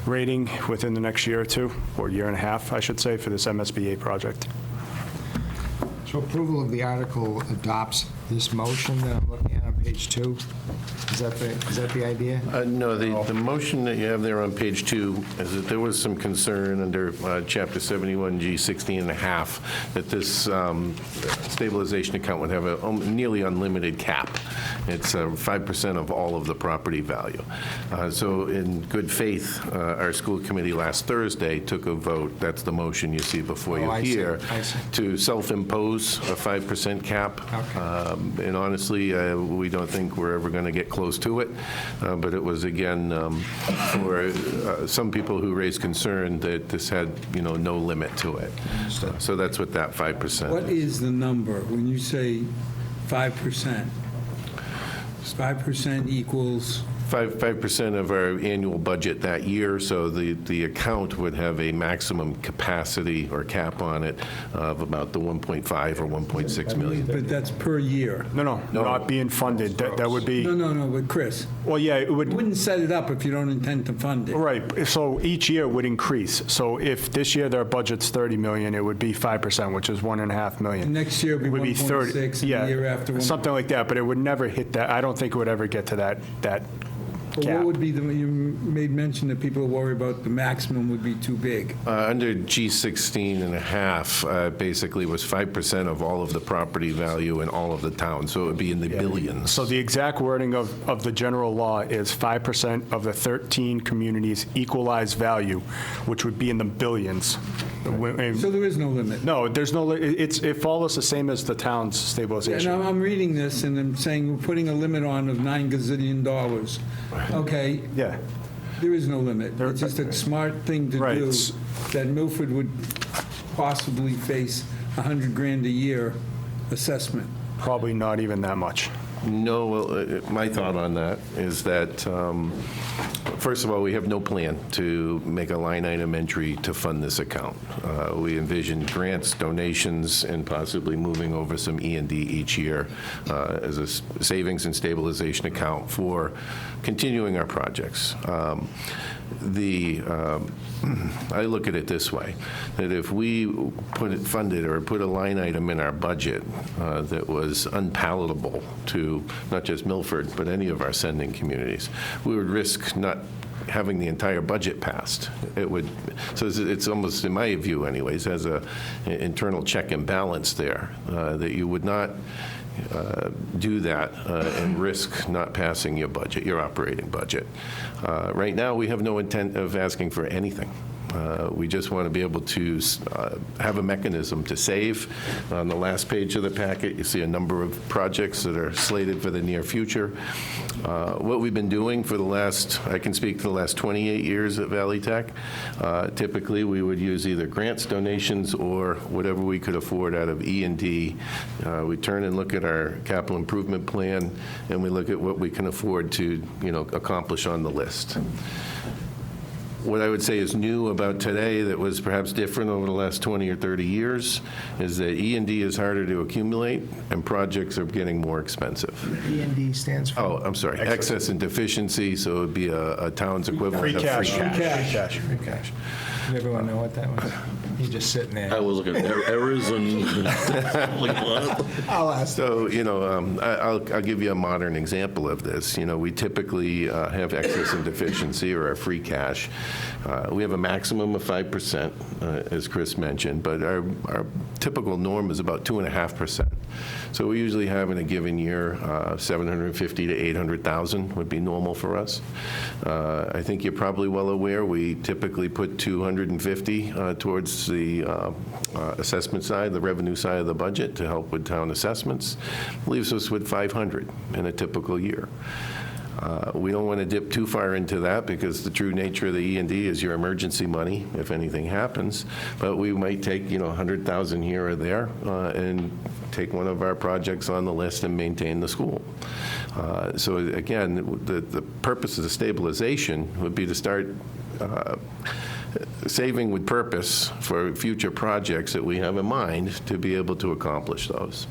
rating within the next year or two, or year and a half, I should say, for this MSBA project. So approval of the article adopts this motion that I'm looking at on page 2? Is that the idea? No, the motion that you have there on page 2 is that there was some concern under Chapter 71G 16 and a half that this stabilization account would have a nearly unlimited cap. It's 5% of all of the property value. So in good faith, our school committee last Thursday took a vote, that's the motion you see before you here, to self-impose a 5% cap. And honestly, we don't think we're ever going to get close to it. But it was, again, for some people who raised concern that this had, no limit to it. So that's what that 5%. What is the number when you say 5%? 5% equals 5% of our annual budget that year, so the account would have a maximum capacity or cap on it of about the 1.5 or 1.6 million. But that's per year. No, not being funded. That would be, No, but Chris, well, yeah, it would. you wouldn't set it up if you don't intend to fund it. Right, so each year would increase. So if this year their budget's 30 million, it would be 5%, which is 1.5 million. And next year It would be 30. 1.6, and Yeah, the year after something like that, but it would never hit that. I don't think it would ever get to that But cap. what would be you made mention that people worry about the maximum would be too big. Under G16 and a half, basically was 5% of all of the property value in all of the towns, so it would be in the billions. So the exact wording of the general law is 5% of the 13 communities' equalized value, which would be in the billions. So there is no limit. No, there's no, it follows the same as the town's And stabilization. I'm reading this and I'm saying we're putting a limit on of $9 gazillion. Okay, Yeah. there is no limit. It's just a smart thing to Right. do that Milford would possibly face $100,000 a year assessment. Probably not even that much. No, well, my thought on that is that, first of all, we have no plan to make a line item entry to fund this account. We envision grants, donations, and possibly moving over some E&D each year as a savings and stabilization account for continuing our projects. I look at it this way, that if we funded or put a line item in our budget that was unpalatable to not just Milford, but any of our sending communities, we would risk not having the entire budget passed. So it's almost, in my view anyways, as an internal check and balance there, that you would not do that and risk not passing your budget, your operating budget. Right now, we have no intent of asking for anything. We just want to be able to have a mechanism to save. On the last page of the packet, you see a number of projects that are slated for the near future. What we've been doing for the last, I can speak to the last 28 years at Valley Tech, typically we would use either grants, donations, or whatever we could afford out of E&D. We turn and look at our capital improvement plan, and we look at what we can afford to, accomplish on the list. What I would say is new about today that was perhaps different over the last 20 or 30 years is that E&D is harder to accumulate and projects are getting more excipensive. E&D stands for? Oh, I'm sorry, excess and deficiency, so it would be a town's equivalent of free cash. Free cash. Does everyone know what that was? He's just sitting there. I was looking at errors and like what? I'll ask. So, I'll give you a modern example of this. We typically have excess and deficiency or our free cash. We have a maximum of 5%, as Chris mentioned, but our typical norm is about 2.5%. So we usually have in a given year 750 to 800,000 would be normal for us. I think you're probably well aware we typically put 250 towards the assessment side, the revenue side of the budget to help with town assessments. Leaves us with 500 in a typical year. We don't want to dip too far into that because the true nature of the E&D is your emergency money if anything happens. But we might take 100,000 here or there and take one of our projects on the list and maintain the school. So again, the purpose of the stabilization would be to start saving with purpose for future projects that we have in mind to be able to accomplish those.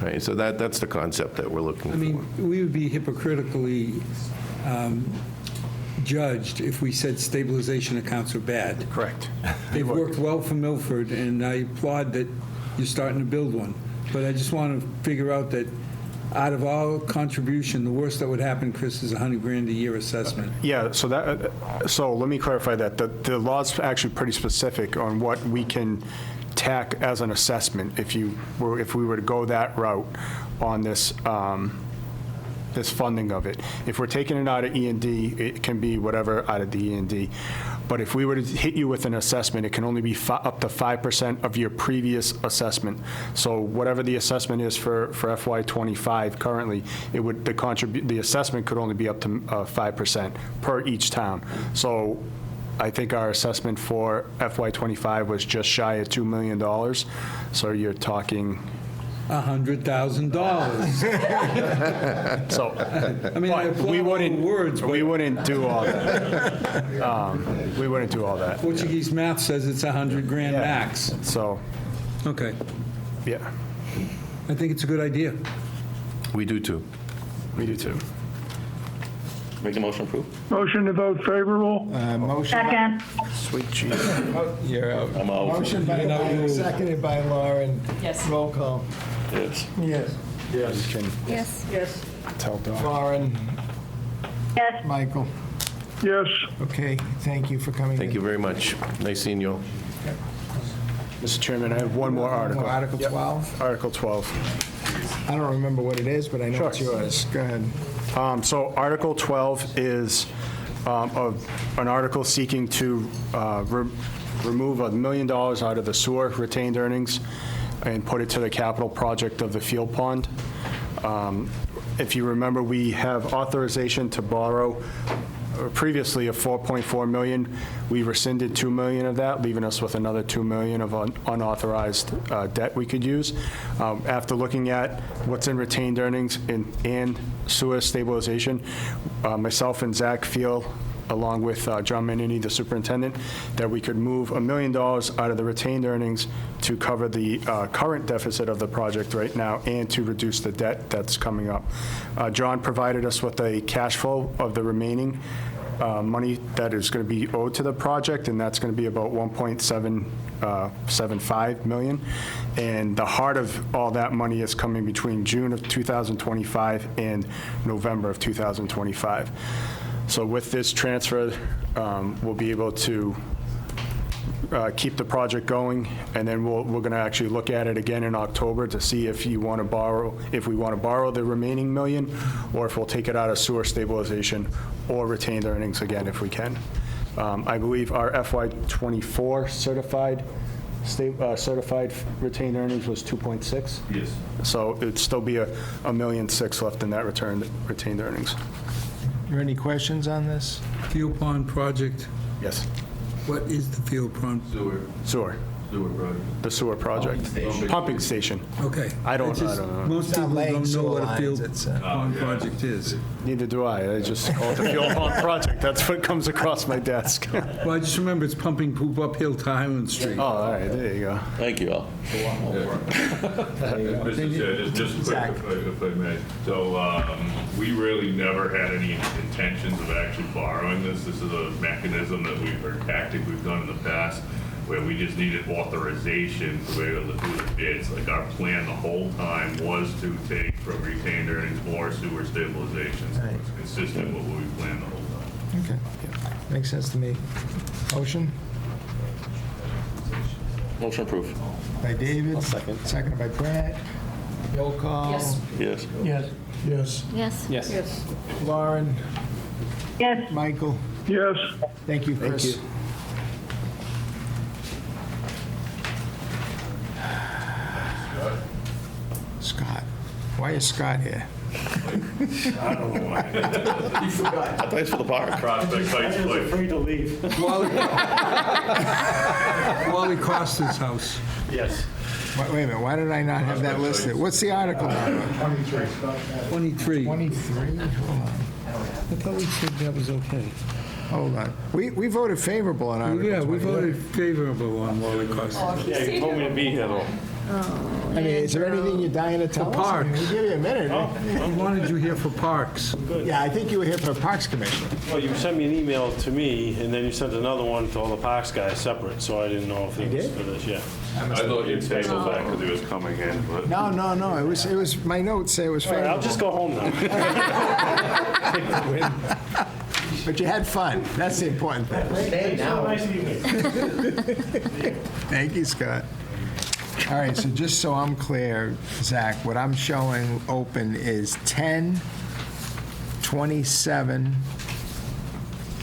Right? So that's the concept that we're looking for. I mean, we would be hypocritically judged if we said stabilization accounts are bad. Correct. They've worked well for Milford, and I applaud that you're starting to build one. But I just want to figure out that out of all contribution, the worst that would happen, Chris, is $100,000 a year assessment. Yeah, so let me clarify that. The law's actually pretty specific on what we can tack as an assessment if we were to go that route on this this funding of it. If we're taking it out of E&D, it can be whatever out of the E&D. But if we were to hit you with an assessment, it can only be up to 5% of your previous assessment. So whatever the assessment is for FY25 currently, the assessment could only be up to 5% per each town. So I think our assessment for FY25 was just shy of $2 million. So you're talking $100,000. So, I mean, I but we applaud all the wouldn't, words, but we wouldn't do all that. We wouldn't do all that. Portuguese math says it's 100 grand max. So, Okay, yeah, I think it's a good idea. We do too. we do too. Make a motion approved? Motion to vote favorable? Motion. Second. Sweet Jesus. Oh, you're out. I'm out. Motion by Mike, seconded by Lauren. Yes. Roll call. Yes. Yes. You can Yes. Yes. tell Doc. Lauren, Yes. Michael. Yes. Okay, thank you for coming. Thank you very much. Nice seeing you all. Mr. Chairman, I have one more article. Article Yep. 12? Article 12. I don't remember what it is, but I know it's Sure. yours. Go ahead. So Article 12 is an article seeking to remove $1 million out of the sewer retained earnings and put it to the capital project of the field pond. If you remember, we have authorization to borrow previously of $4.4 million. We rescinded $2 million of that, leaving us with another $2 million of unauthorized debt we could use. After looking at what's in retained earnings and sewer stabilization, myself and Zach feel, along with John Manini, the superintendent, that we could move $1 million out of the retained earnings to cover the current deficit of the project right now and to reduce the debt that's coming up. John provided us with a cash flow of the remaining money that is going to be owed to the project, and that's going to be about $1.75 million. And the heart of all that money is coming between June of 2025 and November of 2025. So with this transfer, we'll be able to keep the project going, and then we're going to actually look at it again in October to see if we want to borrow the remaining million, or if we'll take it out of sewer stabilization or retained earnings again if we can. I believe our FY24 certified retained earnings was 2.6. Yes. So it'd still be $1.6 million left in that retained earnings. Are there any questions on this? Field pond project, Yes. what is the field pond? Sewer. The sewer project. Pumping station. Okay. I don't It's just- know. Most It's not people laying don't know sewer what a lines, field it's, pond project is. Neither do I. I just call it the fuel pond project. That's what comes across my desk. Well, I just remember it's pumping poop uphill to Highland Street. Oh, all right, there you go. Thank you all. Mr. Chair, just quick, if I may. So we really never had any intentions of actually borrowing this. This is a mechanism that or tactic we've done in the past, where we just needed authorization to be able to do the bids. Like, our plan the whole time was to take from retained earnings more sewer stabilization. So it's consistent with what we planned the whole time. Okay. Makes sense to me. Motion Motion approved. by David. Seconded by Brett. Roll call. Yes. Yes. Yes. Yes. Yes. Yes. Lauren, Yes. Michael. Yes. Thank you, Chris. Thank you. Scott. Why is Scott here? I don't know why. I thought it's for the park. Prospect Heights place. Free to leave. Wally Costa's house. Yes. Wait a minute, why did I not have that listed? What's the article number? 23. 23? Hold on. I thought we said that was okay. Hold on. We voted favorable on Article 23. Yeah, we voted favorable on Wally Costa. Yeah, you told me to be here, though. I mean, is there anything you're dying to tell us? I mean, parks. we'll give you a minute. We wanted you here for parks. Yeah, I think you were here for Parks Commission. Well, you sent me an email to me, and then you sent another one to all the parks guys separate, so I didn't know if it was for this, yeah. I thought you'd table that because he was coming in, but. No. It was, my notes say it was All right, favorable. I'll just go home now. But you had fun. That's the important thing. Nice evening. Thank you, Scott. All right, so just so I'm clear, Zach, what I'm showing open is 10, 27,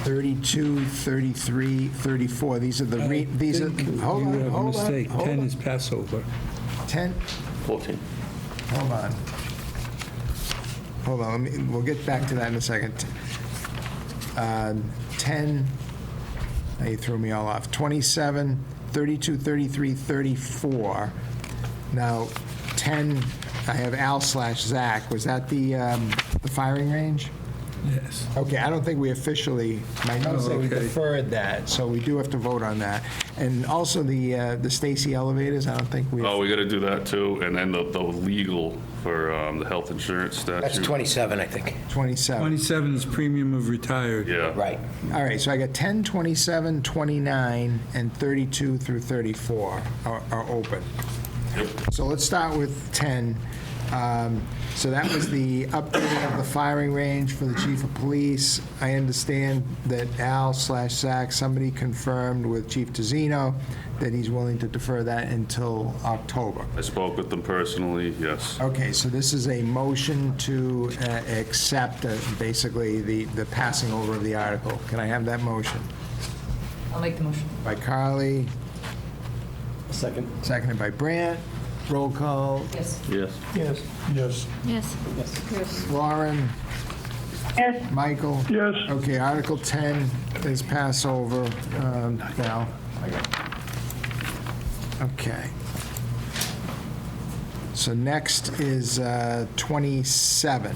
32, 33, 34. These are the, these are, hold on, You have a hold on, mistake. hold 10 on. is Passover. 10, 14. hold on. Hold on, we'll get back to that in a second. 10, now you threw me all off. 27, 32, 33, 34. Now, 10, I have Al/Zach. Was that the firing range? Yes. Okay, I don't think we officially, my notes say we okay. deferred that, so we do have to vote on that. And also the Stacy elevators, I don't think we. Oh, we got to do that too, and then the legal for the health insurance statute. That's 27, I think. 27. 27 is premium of retired. Yeah. Right. All right, so I got 10, 27, 29, and 32 through 34 are open. So let's start with 10. So that was the updating of the firing range for the chief of police. I understand that Al/Zach, somebody confirmed with Chief Tizino that he's willing to defer that until October. I spoke with them personally, yes. Okay, so this is a motion to accept basically the passing over of the article. Can I have that motion? I'll make the motion. By Carly, Second. seconded by Brandt. Roll call. Yes. Yes. Yes. Yes. Yes. Lauren? Yes. Michael? Yes. Okay, Article 10 is pass over now. Okay. So next is 27.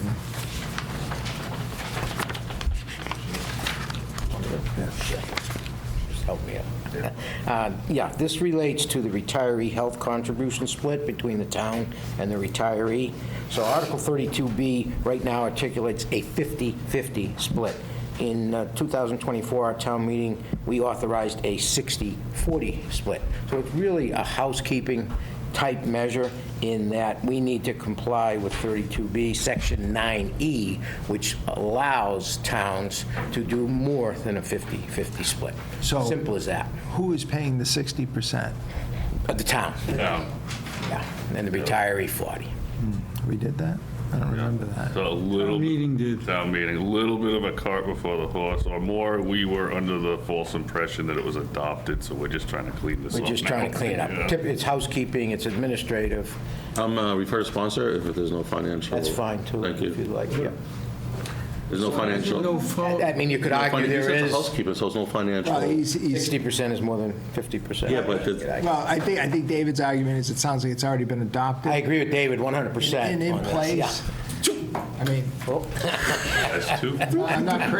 Just help me out. Yeah, this relates to the retiree health contribution split between the town and the retiree. So Article 32B right now articulates a 50-50 split. In 2024, our town meeting, we authorized a 60-40 split. So it's really a housekeeping type measure in that we need to comply with 32B, Section 9E, which allows towns to do more than a 50-50 split. So- Simple as that. Who is paying the 60%? The town. Yeah. Yeah, and the retiree 40. We did that? I don't remember that. So a little. Town meeting did. Town meeting, a little bit of a cart before the horse, or more, we were under the false impression that it was adopted, so we're just trying to clean this up We're just trying to clean it up. Yeah. It's housekeeping, it's administrative. Refer to sponsor if there's no financial. That's fine, too, Thank if you'd you. like, yeah. There's no financial. No fault. I mean, you could argue He's there just a is. housekeeper, so it's no financial. Well, he's 60% is more than 50%. Yeah, but the- Well, I think David's argument is it sounds like it's already been adopted. I agree with David 100%. And in on this, place. yeah. I mean, That's two. I'm not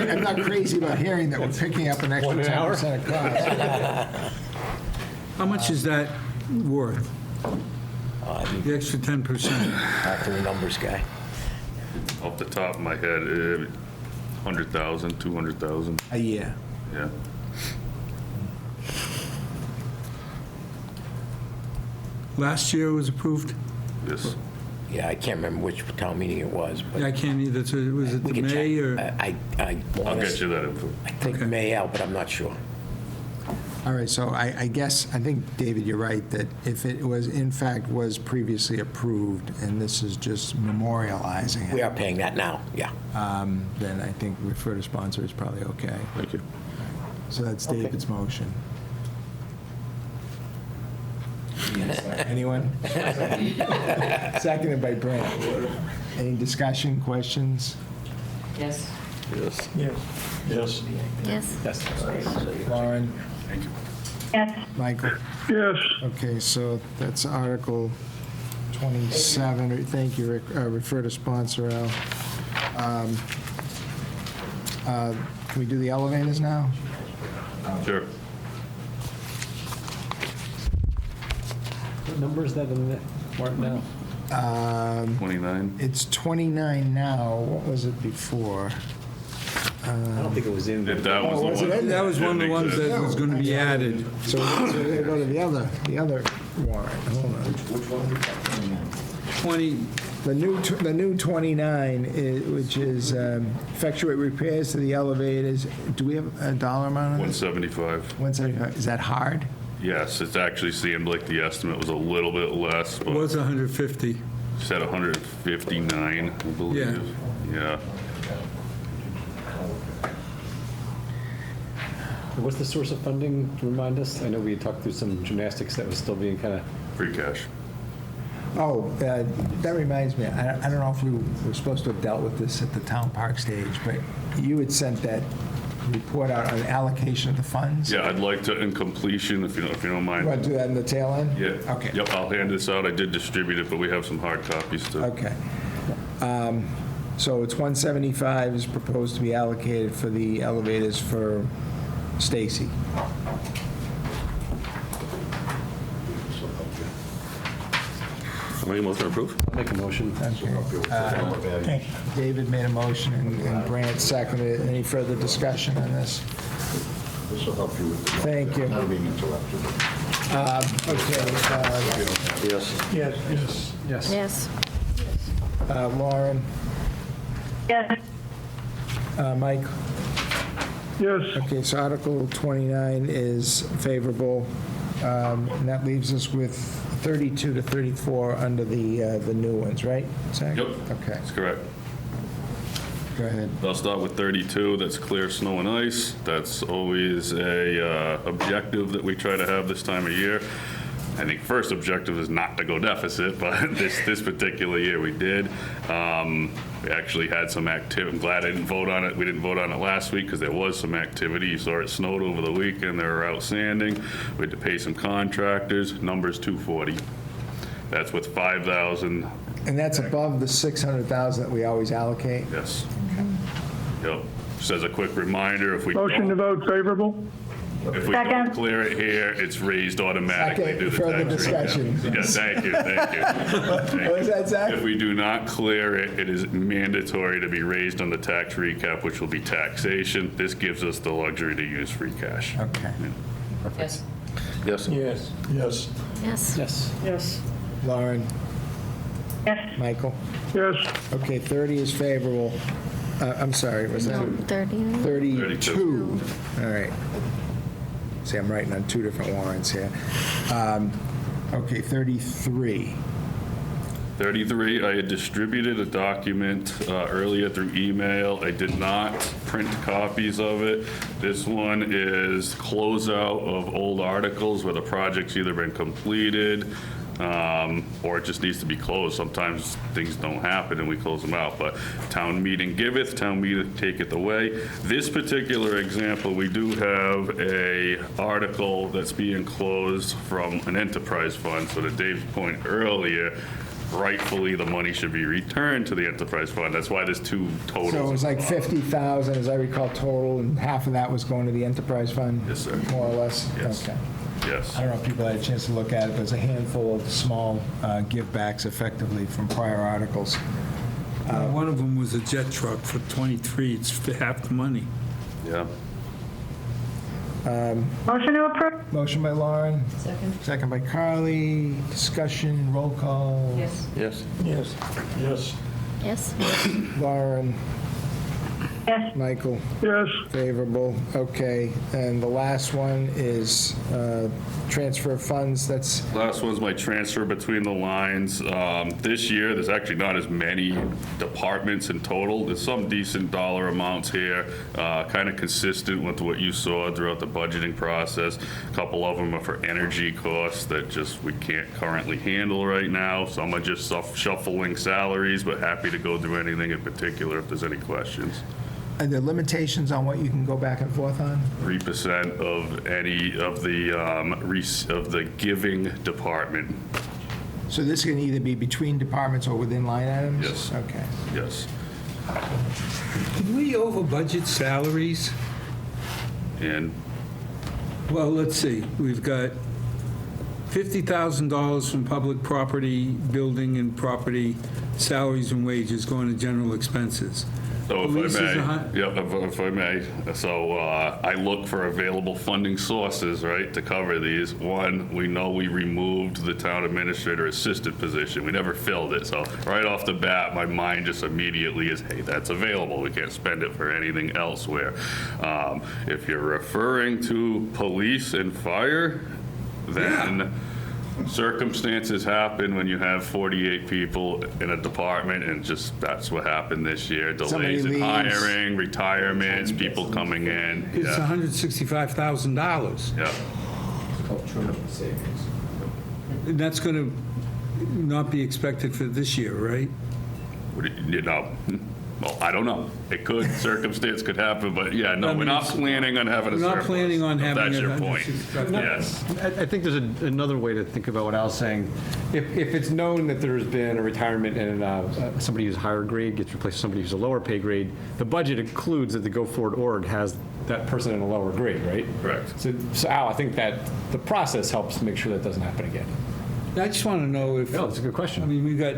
crazy about hearing that we're picking up an extra 10% of cost. How much is that worth? The extra 10%? Back to the numbers guy. Off the top of my head, 100,000, 200,000, A year. yeah. Last year it was approved? Yes. Yeah, I can't remember which town meeting it was, but. I can't either. So was it We the can check. May or? I I'll get you that info. I think Okay. May out, but I'm not sure. All right, so I guess, I think, David, you're right, that if it was, in fact, was previously approved, and this is just memorializing We it, are paying that now, yeah. then I think refer to sponsor is probably okay. Thank you. So that's David's motion. Anyone? Seconded by Brent. Any discussion, questions? Yes. Yes. Yes. Yes. Yes. Lauren? Yes. Michael? Yes. Okay, so that's Article 27. Thank you, Rick. Refer to sponsor, Al. Can we do the elevators now? Sure. What number is that in the warrant now? 29. It's 29 now. What was it before? I don't think it was in. That was the was it one. in? That was one of the ones that was going to be added. So we're going to go to the other warrant. Hold on. 20, The new 29, which is effectuate repairs to the elevators. Do we have a dollar amount on this? 175. 175. Is that hard? Yes, it actually seemed like the estimate was a little bit less, it but was 150. said 159, I believe. Yeah. What's the source of funding, remind us? I know we had talked through some gymnastics that was still being kind of. Free cash. Oh, that reminds me, I don't know if we were supposed to have dealt with this at the town park stage, but you had sent that report out on allocation of the funds? Yeah, I'd like to, in completion, if you don't mind. You want to do that in the tail end? Yeah. Okay. Yep, I'll hand this out. I did distribute it, but we have some hard copies too. Okay. So it's 175 is proposed to be allocated for the elevators for Stacy. Somebody motion to approve? Make a motion. David made a motion and Brant seconded it. Any further discussion on this? This will help you with the... Thank you. Not being interrupted. Okay. Yes. Yes. Yes. Yes. Lauren? Yes. Mike? Yes. Okay, so Article 29 is favorable. And that leaves us with 32 to 34 under the new ones, right, Zach? Yep. Okay, That's correct. go ahead. I'll start with 32, that's clear snow and ice. That's always a objective that we try to have this time of year. I think first objective is not to go deficit, but this particular year we did. We actually had some activity. I'm glad I didn't vote on it. We didn't vote on it last week because there was some activity. You saw it snowed over the weekend. They were outstanding. We had to pay some contractors. Number's 240. That's with 5,000. And that's above the 600,000 that we always allocate? Yes. Yep. Just as a quick reminder, if we Motion to vote favorable? If we Second. don't clear it here, it's raised automatically Second. due to Further tax discussion. recap. Yes, thank you, thank you. What was that, Zach? If we do not clear it, it is mandatory to be raised on the tax recap, which will be taxation. This gives us the luxury to use free cash. Okay. Yes. Yes. Yes. Yes. Yes. Yes. Yes. Lauren? Yes. Michael? Yes. Okay, 30 is favorable. I'm sorry, was that? 30. 32. All right. See, I'm writing on two different warrants here. Okay, 33. 33, I had distributed a document earlier through email. I did not print copies of it. This one is closeout of old articles where the project's either been completed or it just needs to be closed. Sometimes things don't happen and we close them out, but town meeting giveth, town meeting taketh away. This particular example, we do have a article that's being closed from an enterprise fund. So to Dave's point earlier, rightfully the money should be returned to the enterprise fund. That's why there's two totals. So it was like 50,000, as I recall, total, and half of that was going to the enterprise fund? Yes, sir. More or less? Yes. Okay. Yes. I don't know if people had a chance to look at it, but there's a handful of small give-backs effectively from prior articles. One of them was a jet truck for 23, it's half the money. Yeah. Motion to approve? Motion by Lauren, Second. second by Carly. Discussion, roll call. Yes. Yes. Yes. Yes. Yes. Lauren, Yes. Michael, Yes. favorable. Okay, and the last one is transfer of funds. That's, Last one's my transfer between the lines. This year, there's actually not as many departments in total. There's some decent dollar amounts here, kind of consistent with what you saw throughout the budgeting process. A couple of them are for energy costs that just we can't currently handle right now. Some are just shuffling salaries, but happy to go through anything in particular if there's any questions. are there limitations on what you can go back and forth on? 3% of any of the giving department. So this can either be between departments or within line items? Yes. Okay. Yes. Did we over budget salaries? And Well, let's see, we've got $50,000 from public property, building and property, salaries and wages going to general expenses. so Police if is I a may, hun- if I may, so I look for available funding sources, right, to cover these. One, we know we removed the town administrator assistant position. We never filled it. So right off the bat, my mind just immediately is, hey, that's available. We can't spend it for anything elsewhere. If you're referring to police and fire, then circumstances happen when you have 48 people in a department, and just that's what happened this year. Somebody Delays in leaves. hiring, retirements, people coming in. It's Yeah. $165,000. Yeah. And that's going to not be expected for this year, right? You know, Well, I don't know. It could, circumstance could happen, but yeah, no, we're not planning on having a We're not surplus. planning on if having That's a your point. 165. Yes. I think there's another way to think about what Al's saying. If it's known that there's been a retirement and somebody who's higher grade gets replaced with somebody who's a lower pay grade, the budget includes that the Go Forward org has that person in a lower grade, right? Correct. So Al, I think that the process helps make sure that doesn't happen again. I just want to know if. No, that's a good question. I mean, we've got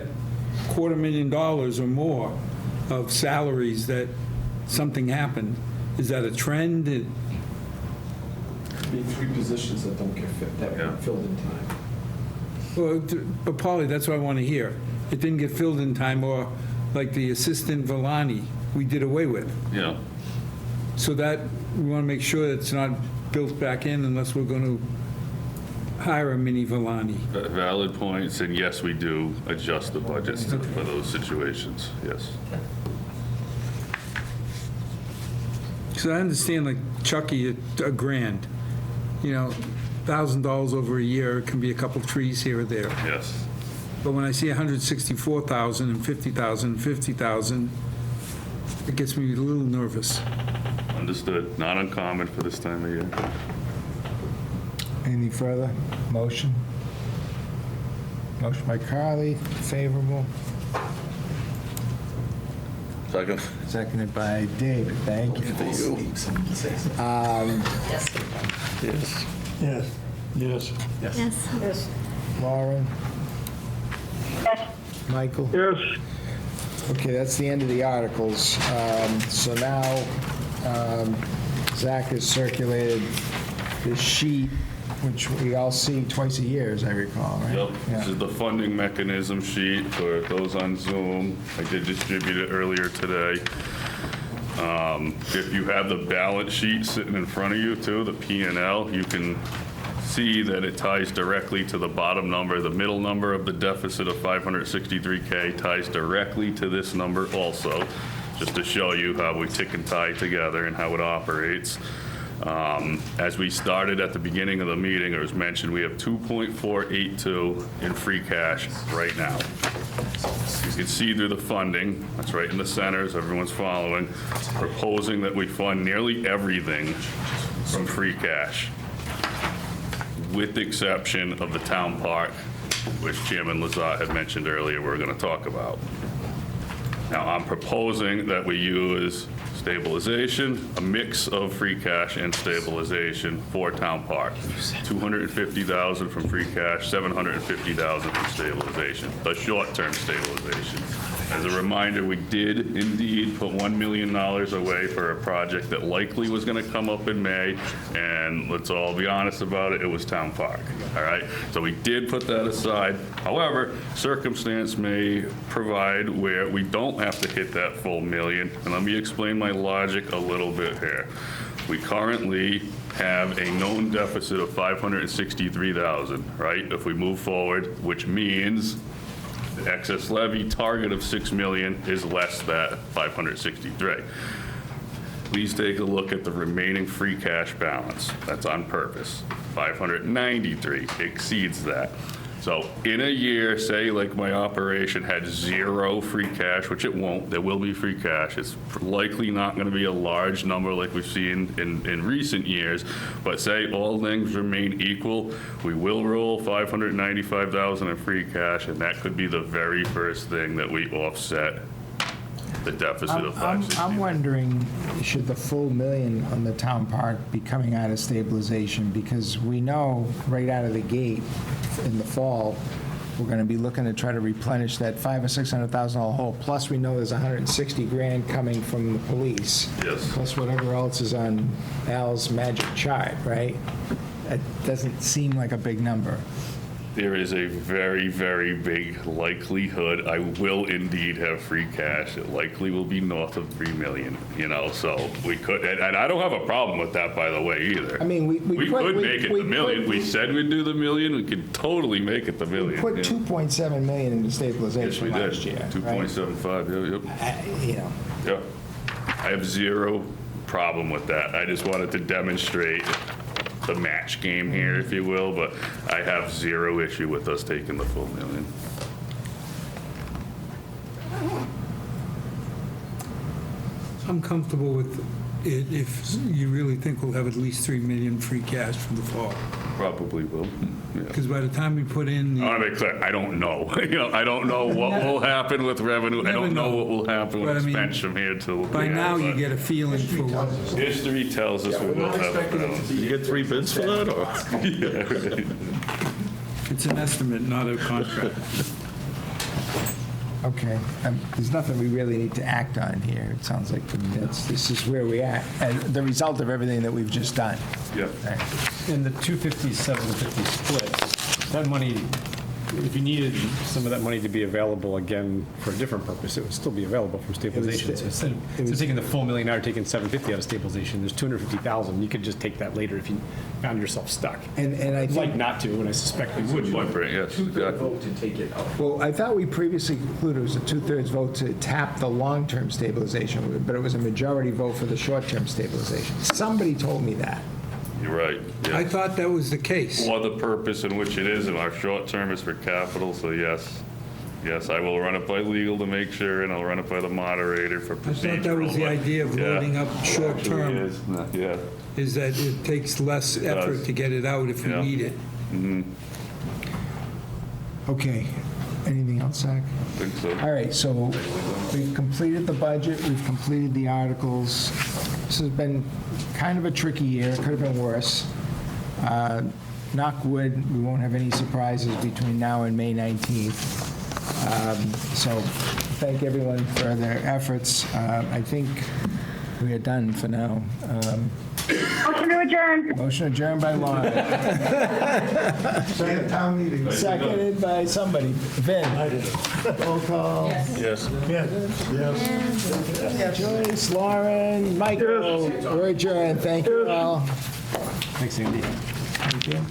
$250,000 or more of salaries that something happened. Is that a trend? Be 3 positions that don't get filled in time. Well, but Polly, that's what I want to hear. It didn't get filled in time, or like the assistant Villani, we did away with. Yeah. So that, we want to make sure it's not built back in unless we're going to hire a mini Villani. Valid points, and yes, we do adjust the budgets for those situations, yes. Because I understand, like Chucky, a grand, you know, $1,000 over a year, it can be a couple trees here or there. Yes. But when I see 164,000 and 50,000 and 50,000, it gets me a little nervous. Understood. Not uncommon for this time of year. Any further? Motion? Motion by Carly, favorable. Second. Seconded by David, thank you. Yes. Yes. Yes. Yes. Yes. Lauren? Michael? Yes. Okay, that's the end of the articles. So now Zach has circulated this sheet, which we all see twice a year, as I recall, right? Yep, Yeah. this is the funding mechanism sheet for those on Zoom. I did distribute it earlier today. If you have the balance sheet sitting in front of you too, the P&L, you can see that it ties directly to the bottom number. The middle number of the deficit of 563K ties directly to this number also, just to show you how we tick and tie together and how it operates. As we started at the beginning of the meeting, it was mentioned we have 2.482 in free cash right now. You can see through the funding, that's right in the centers, everyone's following, proposing that we fund nearly everything from free cash, with the exception of the town park, which Chairman Lazat had mentioned earlier we're going to talk about. Now, I'm proposing that we use stabilization, a mix of free cash and stabilization for town park. 250,000 from free cash, 750,000 from stabilization, the short-term stabilization. As a reminder, we did indeed put $1 million away for a project that likely was going to come up in May, and let's all be honest about it, it was town park, all right? So we did put that aside. However, circumstance may provide where we don't have to hit that full million, and let me explain my logic a little bit here. We currently have a known deficit of 563,000, right? If we move forward, which means the excess levy target of 6 million is less than 563. Please take a look at the remaining free cash balance. That's on purpose. 593 exceeds that. So in a year, say like my operation had 0 free cash, which it won't, there will be free cash. It's likely not going to be a large number like we've seen in recent years, but say all things remain equal, we will roll 595,000 in free cash, and that could be the very first thing that we offset the deficit of 560. I'm wondering, should the full million on the town park be coming out of stabilization? Because we know right out of the gate in the fall, we're going to be looking to try to replenish that $500,000 or $600,000 hole. Plus, we know there's 160 grand coming from the police. Yes. Plus whatever else is on Al's magic chart, right? That doesn't seem like a big number. There is a very, very big likelihood I will indeed have free cash. It likely will be north of 3 million, you know, so we could, and I don't have a problem with that, by the way, either. I mean, we could make it the million. We said we'd do the million. We could totally make it the million. Put yeah. 2.7 million into stabilization last year. Yes, we did. 2.75, yep. You know. Yep. I have zero problem with that. I just wanted to demonstrate the match game here, if you will, but I have zero issue with us taking the full million. I'm comfortable with it if you really think we'll have at least 3 million free cash for the fall. Probably will. Because by the time we put in I want to be clear, I don't know. I don't know what will happen with revenue. I don't know what will happen But I with mean, expense from here till. by now you get a feeling for what. History tells us we will have a balance. You get 3 bids for that, or? Yeah, right. It's an estimate, not a contract. Okay, there's nothing we really need to act on here. It sounds like this is where we at, and the result of everything that we've just done. Yep. In the 250, 750 split, that money, if you needed some of that money to be available again for a different purpose, it would still be available from stabilization. So instead of taking the full $1 million, taking 750 out of stabilization, there's 250,000. You could just take that later if you found yourself stuck. And I I'd think, like not to, and I suspect we would. Yes, exactly. Vote to take it out. well, I thought we previously concluded it was a 2/3 vote to tap the long-term stabilization, but it was a majority vote for the short-term stabilization. Somebody told me that. You're right. I Yes. thought that was the case. For the purpose in which it is, and our short term is for capital, so yes. Yes, I will run it by legal to make sure, and I'll run it by the moderator for I procedural. thought that was the but- idea of yeah. loading up short Actually term, is. Yeah. is that it takes less It effort does. to get it out if we Yeah. need it. Okay, anything else, Zach? I think so. All right, so we've completed the budget, we've completed the articles. This has been kind of a tricky year, it could have been worse. Knock wood, we won't have any surprises between now and May 19th. So thank everyone for their efforts. I think we are done for now. Motion to adjourn. Motion adjourned by Lauren. Seconded by somebody. Vin. Roll call. Yes. Joyce, Lauren, Michael, we're adjourned. Thank you all. Thanks, Andy. Thank you.